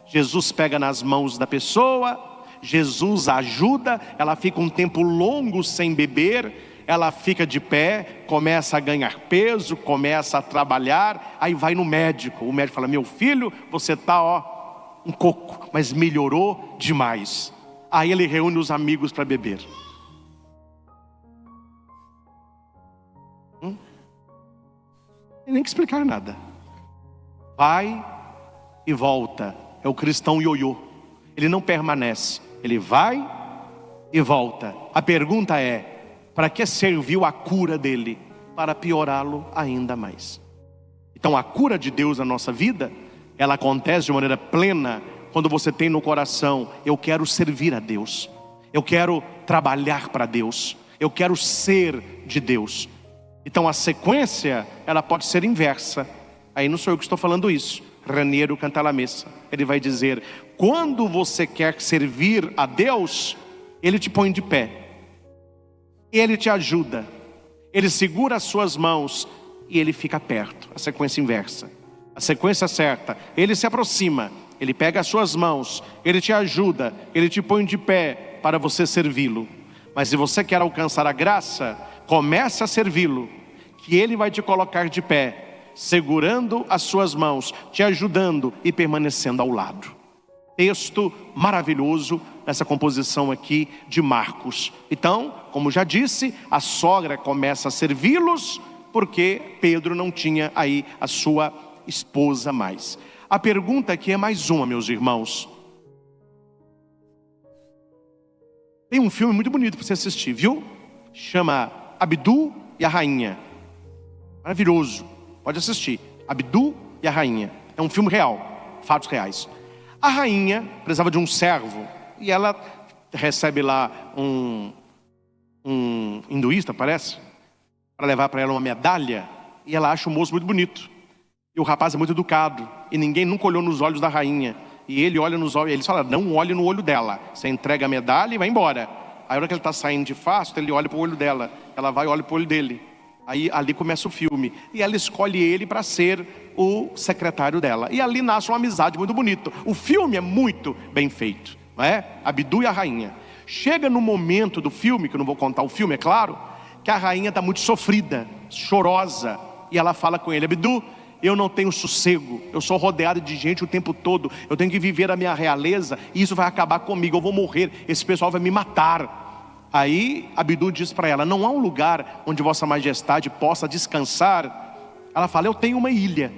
Jesus pega nas mãos da pessoa, Jesus a ajuda, ela fica um tempo longo sem beber, ela fica de pé, começa a ganhar peso, começa a trabalhar, aí vai no médico. O médico fala: meu filho, você está um coco, mas melhorou demais. Aí ele reúne os amigos para beber. Tem nem que explicar nada. Vai e volta. É o cristão ioiô. Ele não permanece, ele vai e volta. A pergunta é: para que serviu a cura dele? Para piorá-lo ainda mais. Então a cura de Deus na nossa vida, ela acontece de maneira plena quando você tem no coração: eu quero servir a Deus, eu quero trabalhar para Deus, eu quero ser de Deus. Então a sequência, ela pode ser inversa. Aí não sou eu que estou falando isso, Raniero Cantalamessa. Ele vai dizer: quando você quer servir a Deus, Ele te põe de pé, Ele te ajuda, ele segura as suas mãos e ele fica perto. A sequência inversa. A sequência certa, ele se aproxima, ele pega as suas mãos, ele te ajuda, ele te põe de pé para você servi-lo. Mas se você quer alcançar a graça, comece a servi-lo, que ele vai te colocar de pé, segurando as suas mãos, te ajudando e permanecendo ao lado. Texto maravilhoso nessa composição aqui de Marcos. Então, como já disse, a sogra começa a servi-los, porque Pedro não tinha aí a sua esposa mais. A pergunta aqui é mais uma, meus irmãos. Tem um filme muito bonito para você assistir, viu? Chama Abdu e a Rainha. Maravilhoso, pode assistir. Abdu e a Rainha. É um filme real, fatos reais. A rainha precisava de um servo e ela recebe lá um hinduísta, parece, para levar para ela uma medalha, e ela acha o moço muito bonito. E o rapaz é muito educado, e ninguém nunca olhou nos olhos da rainha. E ele olha nos olhos, eles falam, não olhe no olho dela. Você entrega a medalha e vai embora. Aí a hora que ele está saindo de fasto, ele olha para o olho dela. Ela vai e olha para o olho dele. Aí ali começa o filme. E ela escolhe ele para ser o secretário dela. E ali nasce uma amizade muito bonita. O filme é muito bem feito, não é? Abdu e a rainha. Chega no momento do filme, que eu não vou contar o filme, é claro, que a rainha está muito sofrida, chorosa. E ela fala com ele, Abdu, eu não tenho sossego, eu sou rodeado de gente o tempo todo, eu tenho que viver a minha realeza, e isso vai acabar comigo, eu vou morrer, esse pessoal vai me matar. Aí Abdu diz para ela, não há um lugar onde vossa majestade possa descansar? Ela fala, eu tenho uma ilha.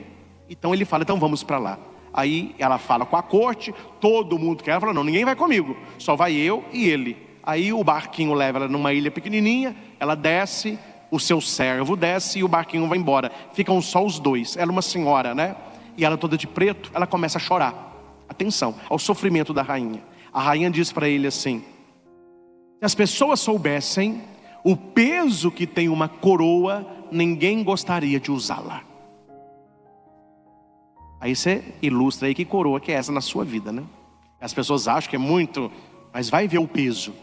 Então ele fala, então vamos para lá. Aí ela fala com a corte, todo mundo quer, ela fala, não, ninguém vai comigo, só vai eu e ele. Aí o barquinho leva ela numa ilha pequenininha, ela desce, o seu servo desce e o barquinho vai embora. Ficam só os dois. Ela é uma senhora, né? E ela toda de preto, ela começa a chorar. Atenção ao sofrimento da rainha. A rainha diz para ele assim, se as pessoas soubessem o peso que tem uma coroa, ninguém gostaria de usá-la. Aí você ilustra aí que coroa que é essa na sua vida, né? As pessoas acham que é muito, mas vai ver o peso.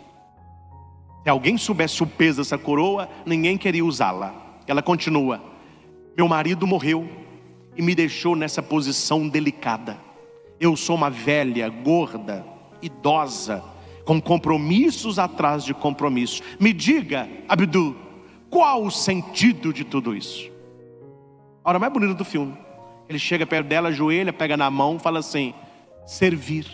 Se alguém soubesse o peso dessa coroa, ninguém queria usá-la. Ela continua, meu marido morreu e me deixou nessa posição delicada. Eu sou uma velha, gorda, idosa, com compromissos atrás de compromissos. Me diga, Abdu, qual o sentido de tudo isso? A hora mais bonita do filme, ele chega perto dela, ajoelha, pega na mão, fala assim, servir.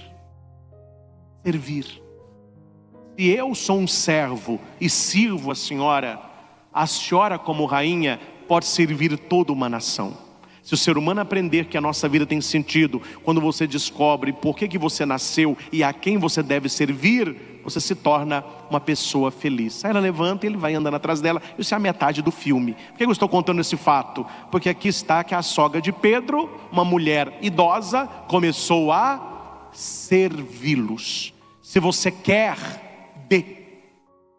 Se eu sou um servo e sirvo a senhora como rainha pode servir toda uma nação. Se o ser humano aprender que a nossa vida tem sentido, quando você descobre por que você nasceu e a quem você deve servir, você se torna uma pessoa feliz. Aí ela levanta e ele vai andando atrás dela. Isso é a metade do filme. Por que eu estou contando esse fato? Porque aqui está que a sogra de Pedro, uma mulher idosa, começou a servi-los. Se você quer, dê.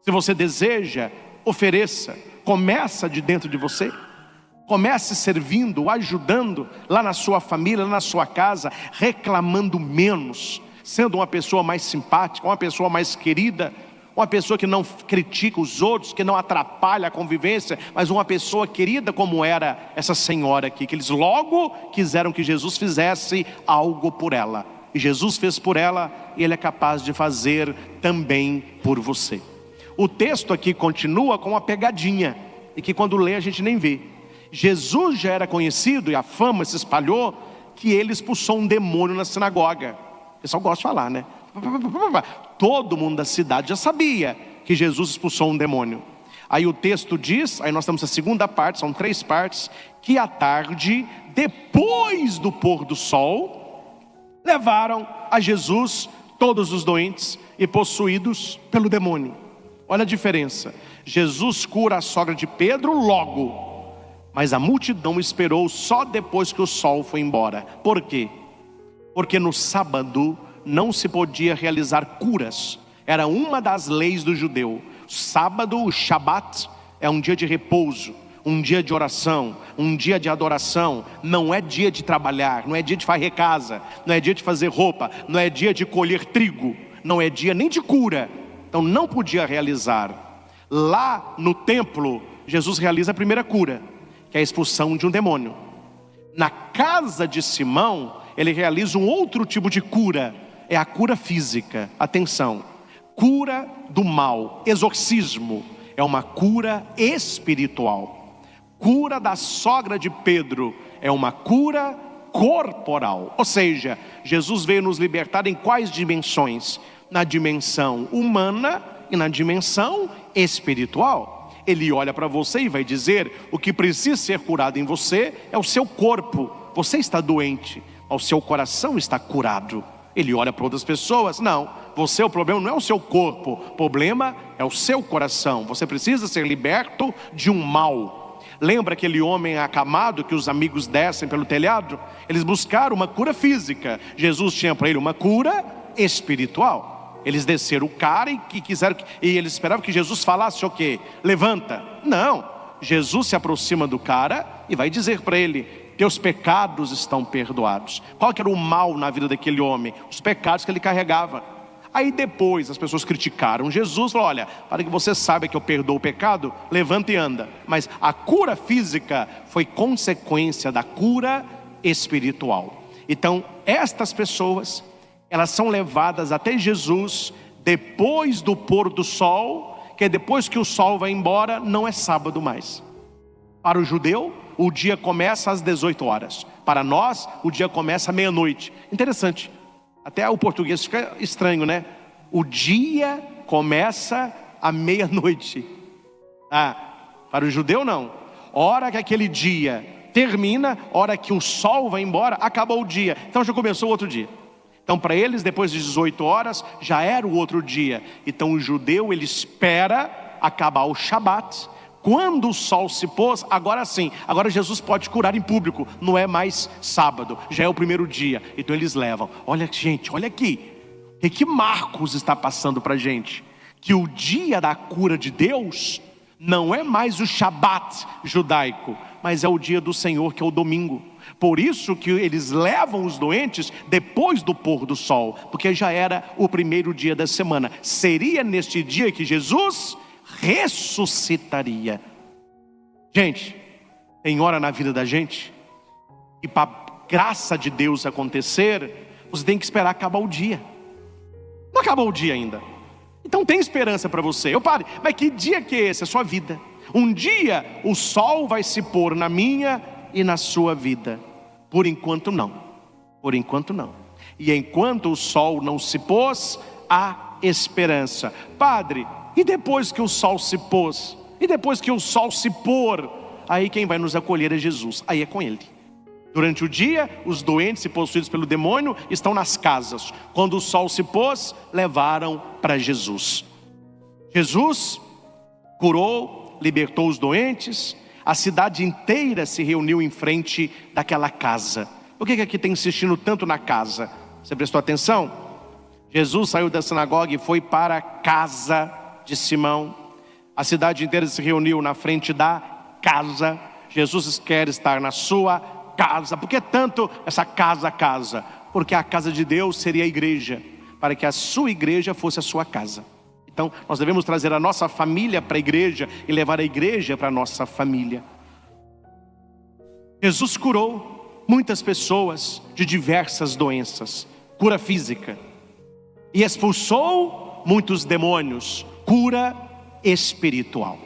Se você deseja, ofereça. Começa de dentro de você. Comece servindo, ajudando lá na sua família, lá na sua casa, reclamando menos, sendo uma pessoa mais simpática, uma pessoa mais querida, uma pessoa que não critica os outros, que não atrapalha a convivência, mas uma pessoa querida como era essa senhora aqui, que eles logo quiseram que Jesus fizesse algo por ela. E Jesus fez por ela e Ele é capaz de fazer também por você. O texto aqui continua com uma pegadinha, e que quando lê a gente nem vê. Jesus já era conhecido, e a fama se espalhou, que ele expulsou um demônio na sinagoga. O pessoal gosta de falar, né? Todo mundo da cidade já sabia que Jesus expulsou um demônio. Aí o texto diz, aí nós temos a segunda parte, são 3 partes, que à tarde, depois do pôr do sol, levaram a Jesus todos os doentes e possuídos pelo demônio. Olha a diferença. Jesus cura a sogra de Pedro logo, mas a multidão esperou só depois que o sol foi embora. Por quê? Porque no sábado não se podia realizar curas. Era uma das leis do judeu. Sábado, o Shabat, é um dia de repouso, um dia de oração, um dia de adoração. Não é dia de trabalhar, não é dia de varrer casa, não é dia de fazer roupa, não é dia de colher trigo, não é dia nem de cura. Então não podia realizar. Lá no templo, Jesus realiza a primeira cura, que é a expulsão de um demônio. Na casa de Simão, ele realiza um outro tipo de cura, é a cura física. Atenção, cura do mal, exorcismo, é uma cura espiritual. Cura da sogra de Pedro é uma cura corporal. Ou seja, Jesus veio nos libertar em quais dimensões? Na dimensão humana e na dimensão espiritual. Ele olha para você e vai dizer: o que precisa ser curado em você é o seu corpo. Você está doente, o seu coração está curado. Ele olha para outras pessoas: não, o problema não é o seu corpo, o problema é o seu coração. Você precisa ser liberto de um mal. Lembra aquele homem acamado que os amigos descem pelo telhado? Eles buscaram uma cura física. Jesus tinha para ele uma cura espiritual. Eles desceram o cara e eles esperavam que Jesus falasse o quê? Levanta. Não, Jesus se aproxima do cara e vai dizer para ele: teus pecados estão perdoados. Qual que era o mal na vida daquele homem? Os pecados que ele carregava. Aí depois as pessoas criticaram Jesus, falaram: olha, para que você saiba que eu perdoo o pecado, levanta e anda. Mas a cura física foi consequência da cura espiritual. Então estas pessoas, elas são levadas até Jesus depois do pôr do sol, que depois que o sol vai embora, não é sábado mais. Para o judeu, o dia começa às 18 horas. Para nós, o dia começa à meia-noite. Interessante. Até o português fica estranho, né? O dia começa à meia-noite. Para o judeu não. Hora que aquele dia termina, hora que o sol vai embora, acabou o dia. Então já começou o outro dia. Então para eles, depois de 18 horas, já era o outro dia. Então o judeu, ele espera acabar o Shabat. Quando o sol se pôs, agora sim, agora Jesus pode curar em público. Não é mais sábado, já é o primeiro dia. Então eles levam. Olha gente, olha aqui, o que Marcos está passando para a gente? Que o dia da cura de Deus não é mais o Shabat judaico, mas é o dia do Senhor, que é o domingo. Por isso que eles levam os doentes depois do pôr do sol, porque já era o primeiro dia da semana. Seria neste dia que Jesus ressuscitaria. Gente, tem hora na vida da gente e para a graça de Deus acontecer, você tem que esperar acabar o dia. Não acabou o dia ainda. Então tem esperança para você. Mas que dia que é esse? É a sua vida. Um dia o sol vai se pôr na minha e na sua vida. Por enquanto não. Por enquanto não. E enquanto o sol não se pôs, há esperança. Padre, e depois que o sol se pôs? E depois que o sol se pôr? Aí quem vai nos acolher é Jesus. Aí é com Ele. Durante o dia, os doentes e possuídos pelo demônio estão nas casas. Quando o sol se pôs, levaram para Jesus. Jesus curou, libertou os doentes. A cidade inteira se reuniu em frente daquela casa. Por que aqui está insistindo tanto na casa? Você prestou atenção? Jesus saiu da sinagoga e foi para a casa de Simão. A cidade inteira se reuniu na frente da casa. Jesus quer estar na sua casa. Por que tanto essa casa? Porque a casa de Deus seria a igreja, para que a sua igreja fosse a sua casa. Então nós devemos trazer a nossa família para a igreja e levar a igreja para a nossa família. Jesus curou muitas pessoas de diversas doenças, cura física, e expulsou muitos demônios, cura espiritual.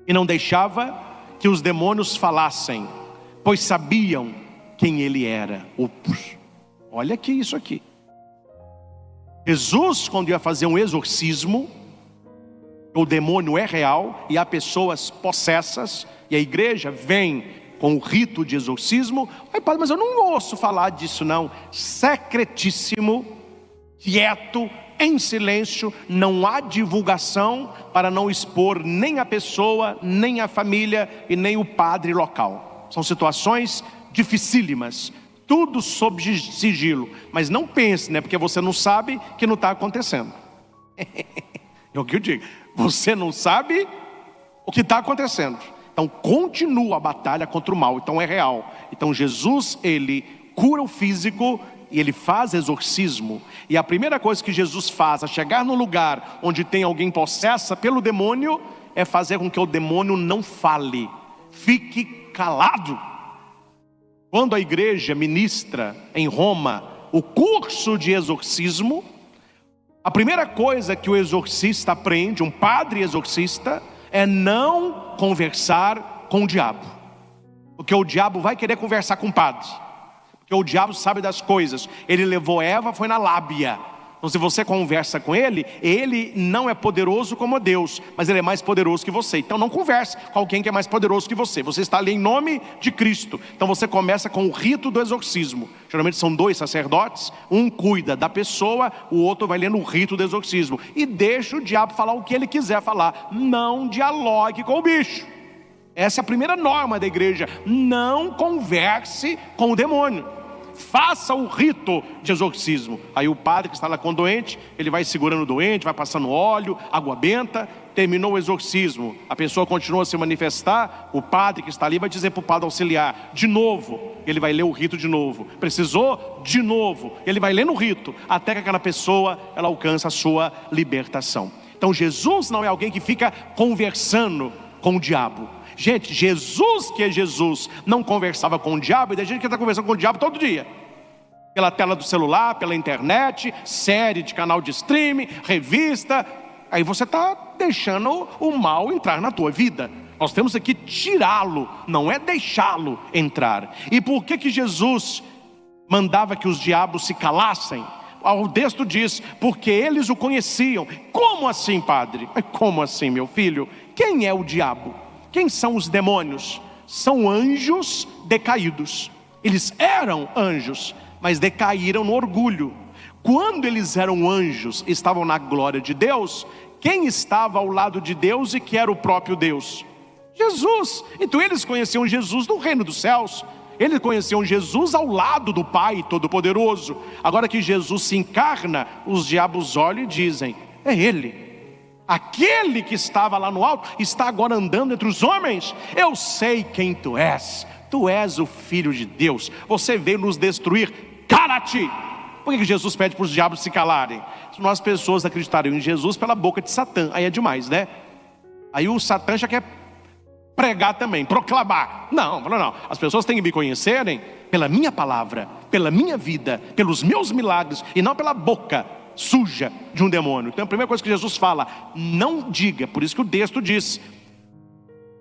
E não deixava que os demônios falassem, pois sabiam quem ele era. Olha aqui isso aqui. Jesus, quando ia fazer um exorcismo, o demônio é real e há pessoas possessas, e a igreja vem com o rito de exorcismo. Padre, mas eu não ouço falar disso não. Secretíssimo, quieto, em silêncio, não há divulgação, para não expor nem a pessoa, nem a família e nem o padre local. São situações dificílimas, tudo sob sigilo. Mas não pense, né? Porque você não sabe que não está acontecendo. É o que eu digo, você não sabe o que está acontecendo. Então continua a batalha contra o mal, então é real. Então Jesus, ele cura o físico e ele faz exorcismo. E a primeira coisa que Jesus faz, a chegar no lugar onde tem alguém possessa pelo demônio, é fazer com que o demônio não fale, fique calado. Quando a igreja ministra em Roma o curso de exorcismo, a primeira coisa que o exorcista aprende, um padre exorcista, é não conversar com o diabo. Porque o diabo vai querer conversar com o padre. Porque o diabo sabe das coisas. Ele levou Eva, foi na lábia. Então se você conversa com ele, ele não é poderoso como Deus, mas ele é mais poderoso que você. Então não converse com alguém que é mais poderoso que você. Você está ali em nome de Cristo. Então você começa com o rito do exorcismo. Geralmente são 2 sacerdotes, um cuida da pessoa, o outro vai lendo o rito do exorcismo. E deixa o diabo falar o que ele quiser falar. Não dialogue com o bicho. Essa é a primeira norma da igreja. Não converse com o demônio. Faça o rito de exorcismo. Aí o padre que está lá com o doente, ele vai segurando o doente, vai passando óleo, água benta. Terminou o exorcismo, a pessoa continua a se manifestar, o padre que está ali vai dizer para o padre auxiliar, de novo, ele vai ler o rito de novo. Precisou? De novo. Ele vai lendo o rito, até que aquela pessoa, ela alcança a sua libertação. Então Jesus não é alguém que fica conversando com o diabo. Gente, Jesus que é Jesus não conversava com o diabo, e tem gente que está conversando com o diabo todo dia. Pela tela do celular, pela internet, série de canal de streaming, revista. Aí você está deixando o mal entrar na tua vida. Nós temos que tirá-lo, não é deixá-lo entrar. E por que Jesus mandava que os diabos se calassem? O texto diz, porque eles o conheciam. Como assim, padre? Como assim, meu filho? Quem é o diabo? Quem são os demônios? São anjos decaídos. Eles eram anjos, mas decaíram no orgulho. Quando eles eram anjos, estavam na glória de Deus, quem estava ao lado de Deus e que era o próprio Deus? Jesus. Então eles conheciam Jesus no reino dos céus. Eles conheciam Jesus ao lado do Pai Todo-Poderoso. Agora que Jesus se encarna, os diabos olham e dizem, é Ele. Aquele que estava lá no alto está agora andando entre os homens. Eu sei quem tu és. Tu és o Filho de Deus. Você veio nos destruir. Cala-te! Por que Jesus pede para os diabos se calarem? Se as pessoas acreditariam em Jesus pela boca de Satã, aí é demais, né? Aí o Satã já quer pregar também, proclamar. Não. As pessoas têm que me conhecerem pela minha palavra, pela minha vida, pelos meus milagres, e não pela boca suja de um demônio. Então a primeira coisa que Jesus fala, não diga. Por isso que o texto diz,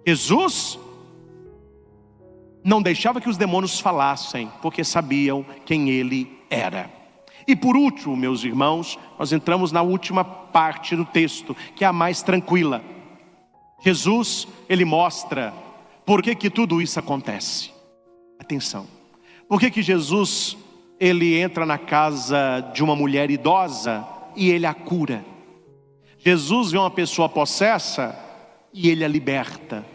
Jesus não deixava que os demônios falassem, porque sabiam quem ele era. E por último, meus irmãos, nós entramos na última parte do texto, que é a mais tranquila. Jesus, ele mostra por que tudo isso acontece. Atenção. Por que Jesus, ele entra na casa de uma mulher idosa e ele a cura? Jesus vê uma pessoa possessa e ele a liberta.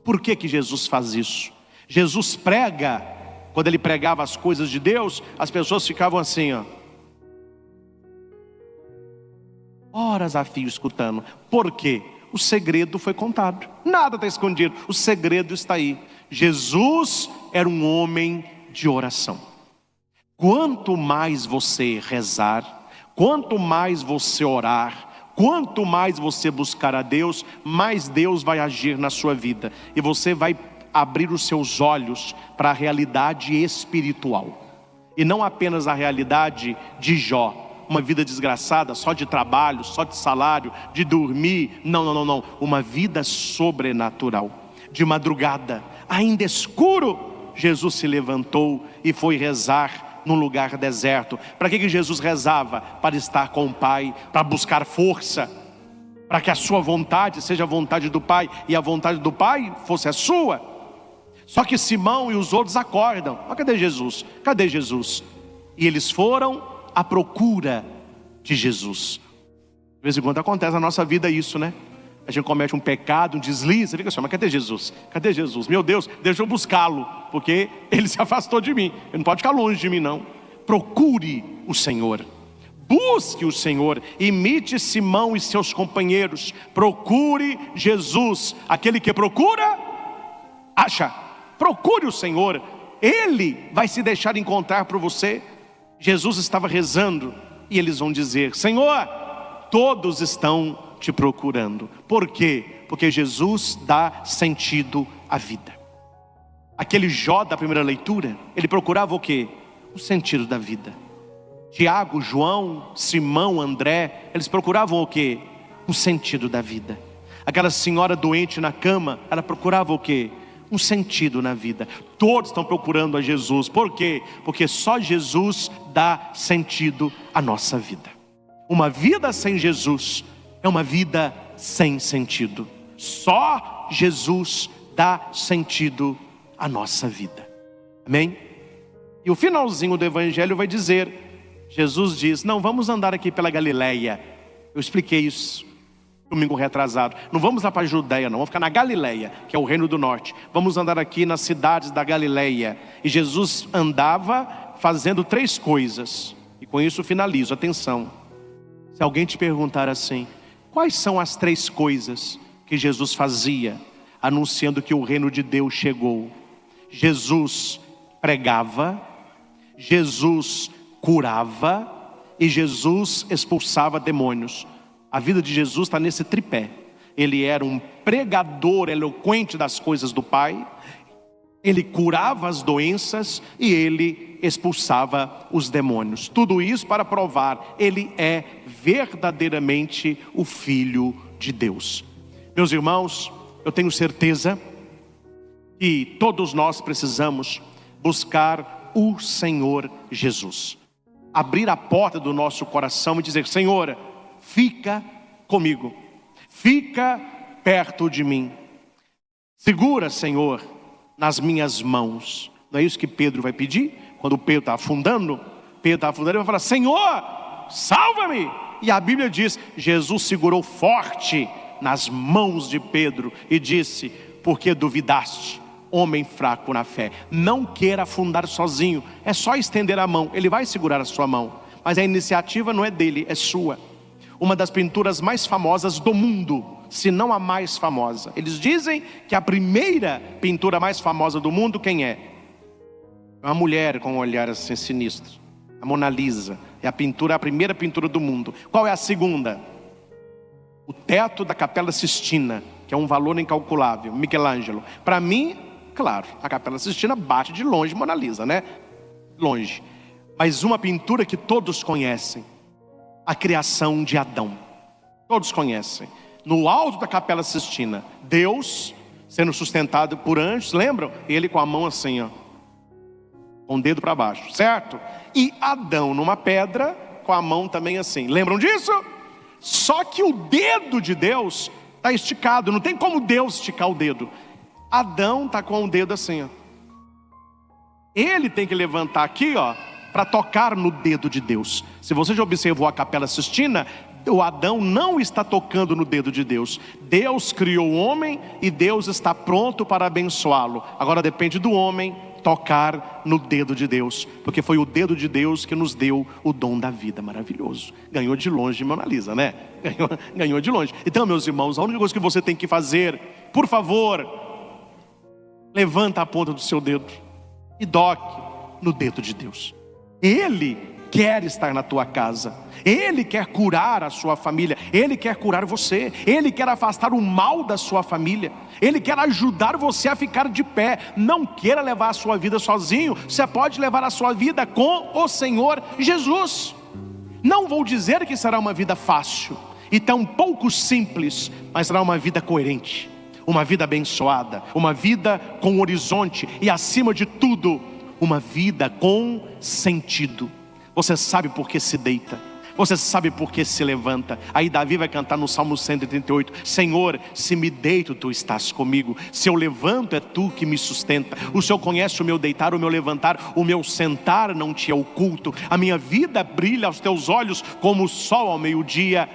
Por que Jesus faz isso? Jesus prega, quando ele pregava as coisas de Deus, as pessoas ficavam assim, ó, horas a fio escutando. Por quê? O segredo foi contado. Nada está escondido, o segredo está aí. Jesus era um homem de oração. Quanto mais você rezar, quanto mais você orar, quanto mais você buscar a Deus, mais Deus vai agir na sua vida. E você vai abrir os seus olhos para a realidade espiritual. E não apenas a realidade de Jó. Uma vida desgraçada, só de trabalho, só de salário, de dormir. Não. Uma vida sobrenatural. De madrugada, ainda escuro, Jesus se levantou e foi rezar num lugar deserto. Para que Jesus rezava? Para estar com o Pai, para buscar força, para que a sua vontade seja a vontade do Pai e a vontade do Pai fosse a sua. Só que Simão e os outros acordam. Mas cadê Jesus? Cadê Jesus? E eles foram à procura de Jesus. De vez em quando acontece na nossa vida isso, né? A gente comete um pecado, um deslize, fica assim, mas cadê Jesus? Cadê Jesus? Meu Deus, deixa eu buscá-lo, porque ele se afastou de mim. Ele não pode ficar longe de mim, não. Procure o Senhor. Busque o Senhor. Imite Simão e seus companheiros. Procure Jesus. Aquele que procura, acha. Procure o Senhor. Ele vai se deixar encontrar por você. Jesus estava rezando e eles vão dizer, Senhor, todos estão te procurando. Por quê? Porque Jesus dá sentido à vida. Aquele Jó da primeira leitura, ele procurava o quê? O sentido da vida. Tiago, João, Simão, André, eles procuravam o quê? O sentido da vida. Aquela senhora doente na cama, ela procurava o quê? Um sentido na vida. Todos estão procurando a Jesus. Por quê? Porque só Jesus dá sentido à nossa vida. Uma vida sem Jesus é uma vida sem sentido. Só Jesus dá sentido à nossa vida. Amém? E o finalzinho do evangelho vai dizer, Jesus diz, não vamos andar aqui pela Galileia. Eu expliquei isso domingo retrasado. Não vamos lá para a Judéia, não. Vamos ficar na Galileia, que é o reino do norte. Vamos andar aqui nas cidades da Galileia. E Jesus andava fazendo 3 coisas. E com isso eu finalizo. Atenção. Se alguém te perguntar assim, quais são as 3 coisas que Jesus fazia, anunciando que o reino de Deus chegou? Jesus pregava, Jesus curava e Jesus expulsava demônios. A vida de Jesus está nesse tripé. Ele era um pregador eloquente das coisas do Pai, ele curava as doenças e ele expulsava os demônios. Tudo isso para provar, ele é verdadeiramente o Filho de Deus. Meus irmãos, eu tenho certeza que todos nós precisamos buscar o Senhor Jesus. Abrir a porta do nosso coração e dizer, Senhor, fica comigo, fica perto de mim. Segura, Senhor, nas minhas mãos. Não é isso que Pedro vai pedir? Quando Pedro está afundando, ele vai falar, Senhor, salva-me. E a Bíblia diz, Jesus segurou forte nas mãos de Pedro e disse, porque duvidaste, homem fraco na fé. Não queira afundar sozinho, é só estender a mão, ele vai segurar a sua mão. Mas a iniciativa não é dele, é sua. Uma das pinturas mais famosas do mundo, se não a mais famosa. Eles dizem que a primeira pintura mais famosa do mundo, quem é? É uma mulher com um olhar assim sinistro. A Mona Lisa. É a primeira pintura do mundo. Qual é a segunda? O teto da Capela Sistina, que é um valor incalculável. Michelangelo. Para mim, claro, a Capela Sistina bate de longe Mona Lisa, né? Longe. Mas uma pintura que todos conhecem. A criação de Adão. Todos conhecem. No alto da Capela Sistina, Deus sendo sustentado por anjos, lembram? Ele com a mão assim, ó, com o dedo para baixo, certo? E Adão numa pedra, com a mão também assim. Lembram disso? Só que o dedo de Deus está esticado. Não tem como Deus esticar o dedo. Adão está com o dedo assim, ó. Ele tem que levantar aqui, ó, para tocar no dedo de Deus. Se você já observou a Capela Sistina, o Adão não está tocando no dedo de Deus. Deus criou o homem e Deus está pronto para abençoá-lo. Agora depende do homem tocar no dedo de Deus, porque foi o dedo de Deus que nos deu o dom da vida. Maravilhoso. Ganhou de longe Mona Lisa, né? Ganhou de longe. Então, meus irmãos, a única coisa que você tem que fazer, por favor, levanta a ponta do seu dedo e toque no dedo de Deus. Ele quer estar na tua casa. Ele quer curar a sua família. Ele quer curar você. Ele quer afastar o mal da sua família. Ele quer ajudar você a ficar de pé. Não queira levar a sua vida sozinho. Você pode levar a sua vida com o Senhor Jesus. Não vou dizer que será uma vida fácil e tão pouco simples, mas será uma vida coerente, uma vida abençoada, uma vida com horizonte e, acima de tudo, uma vida com sentido. Você sabe por que se deita, você sabe por que se levanta. Aí Davi vai cantar no Salmo 138, Senhor, se me deito, tu estás comigo. Se eu levanto, é tu que me sustenta. O Senhor conhece o meu deitar, o meu levantar, o meu sentar não te é oculto. A minha vida brilha aos teus olhos como o sol ao meio-dia.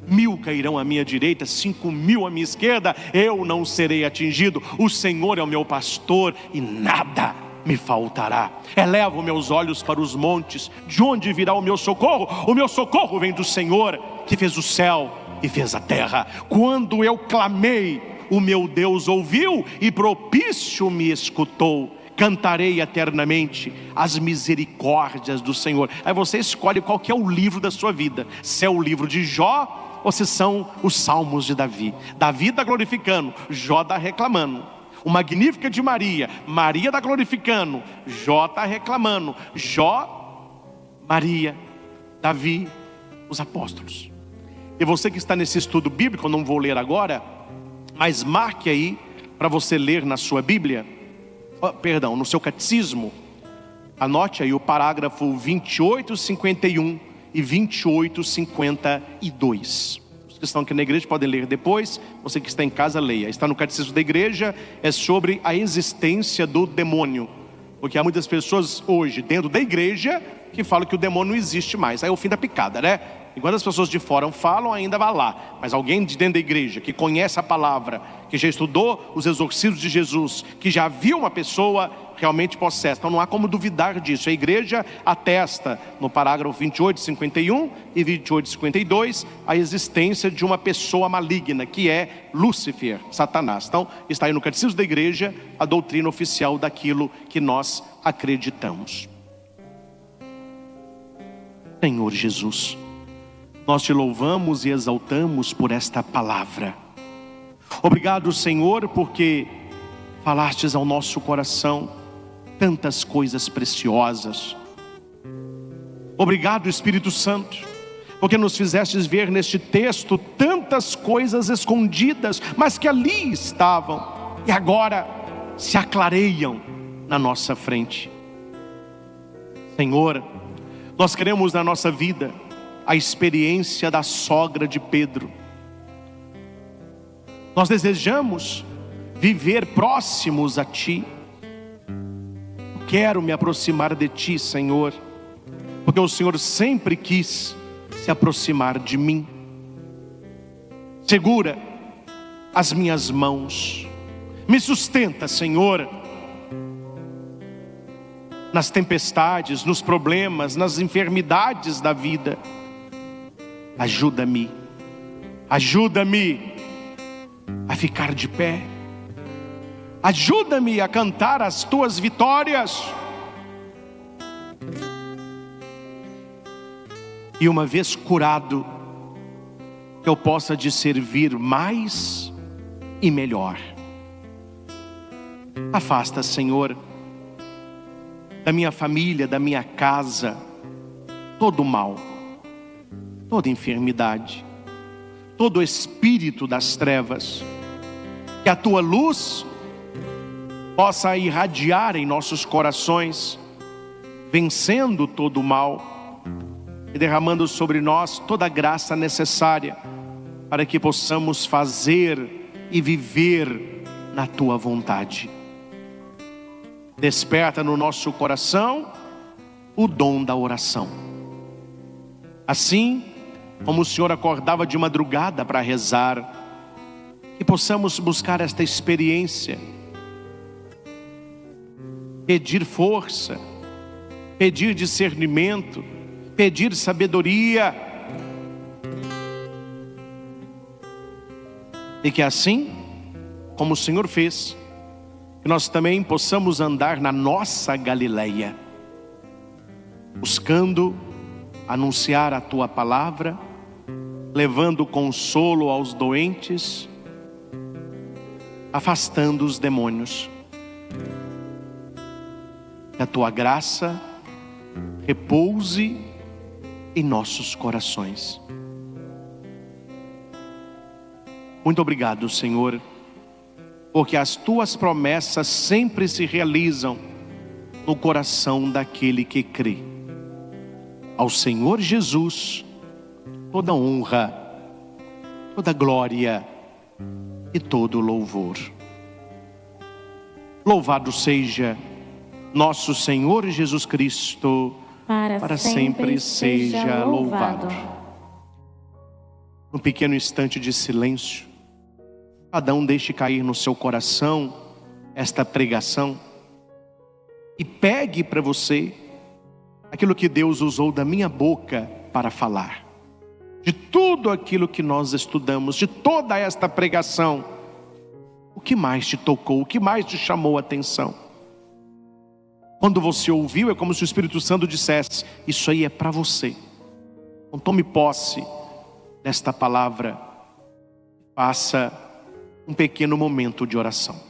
1000 cairão à minha direita, 5000 à minha esquerda, eu não serei atingido. O Senhor é o meu pastor e nada me faltará. Elevo meus olhos para os montes, de onde virá o meu socorro? O meu socorro vem do Senhor, que fez o céu e fez a terra. Quando eu clamei, o meu Deus ouviu e propício me escutou. Cantarei eternamente as misericórdias do Senhor. Aí você escolhe qual que é o livro da sua vida. Se é o livro de Jó, ou se são os salmos de Davi. Davi está glorificando, Jó está reclamando. O Magnífica de Maria, Maria está glorificando, Jó está reclamando. Jó, Maria, Davi, os apóstolos. E você que está nesse estudo bíblico, eu não vou ler agora, mas marque aí para você ler na sua Bíblia, no seu catecismo. Anote aí o parágrafo 2851 e 2852. Os que estão aqui na igreja podem ler depois, você que está em casa leia. Está no catecismo da igreja, é sobre a existência do demônio. Porque há muitas pessoas hoje dentro da igreja que falam que o demônio não existe mais. Aí é o fim da picada, né? Enquanto as pessoas de fora falam, ainda vai lá. Mas alguém de dentro da igreja, que conhece a palavra, que já estudou os exorcismos de Jesus, que já viu uma pessoa realmente possessa. Então não há como duvidar disso. A igreja atesta no parágrafo 2851 e 2852 a existência de uma pessoa maligna, que é Lúcifer, Satanás. Então está aí no catecismo da igreja a doutrina oficial daquilo que nós acreditamos. Senhor Jesus, nós te louvamos e exaltamos por esta palavra. Obrigado, Senhor, porque falastes ao nosso coração tantas coisas preciosas. Obrigado, Espírito Santo, porque nos fizestes ver neste texto tantas coisas escondidas, mas que ali estavam e agora se aclareiam na nossa frente. Senhor, nós queremos na nossa vida a experiência da sogra de Pedro. Nós desejamos viver próximos a Ti. Quero me aproximar de Ti, Senhor, porque o Senhor sempre quis se aproximar de mim. Segura as minhas mãos, me sustenta, Senhor, nas tempestades, nos problemas, nas enfermidades da vida. Ajuda-me a ficar de pé. Ajuda-me a cantar as Tuas vitórias. E uma vez curado, que eu possa te servir mais e melhor. Afasta, Senhor, da minha família, da minha casa, todo o mal, toda enfermidade, todo o espírito das trevas. Que a Tua luz possa irradiar em nossos corações, vencendo todo o mal e derramando sobre nós toda a graça necessária para que possamos fazer e viver na Tua vontade. Desperta no nosso coração o dom da oração. Assim como o Senhor acordava de madrugada para rezar, que possamos buscar esta experiência, pedir força, pedir discernimento, pedir sabedoria, e que assim, como o Senhor fez, que nós também possamos andar na nossa Galileia, buscando anunciar a Tua palavra, levando consolo aos doentes, afastando os demônios. Que a Tua graça repouse em nossos corações. Muito obrigado, Senhor, porque as Tuas promessas sempre se realizam no coração daquele que crê. Ao Senhor Jesus toda honra, toda glória e todo louvor. Louvado seja nosso Senhor Jesus Cristo, para sempre seja louvado. Um pequeno instante de silêncio, cada um deixe cair no seu coração esta pregação e pegue para você aquilo que Deus usou da minha boca para falar. De tudo aquilo que nós estudamos, de toda esta pregação, o que mais te tocou, o que mais te chamou a atenção? Quando você ouviu, é como se o Espírito Santo dissesse: isso aí é para você. Então tome posse nesta palavra. Faça um pequeno momento de oração.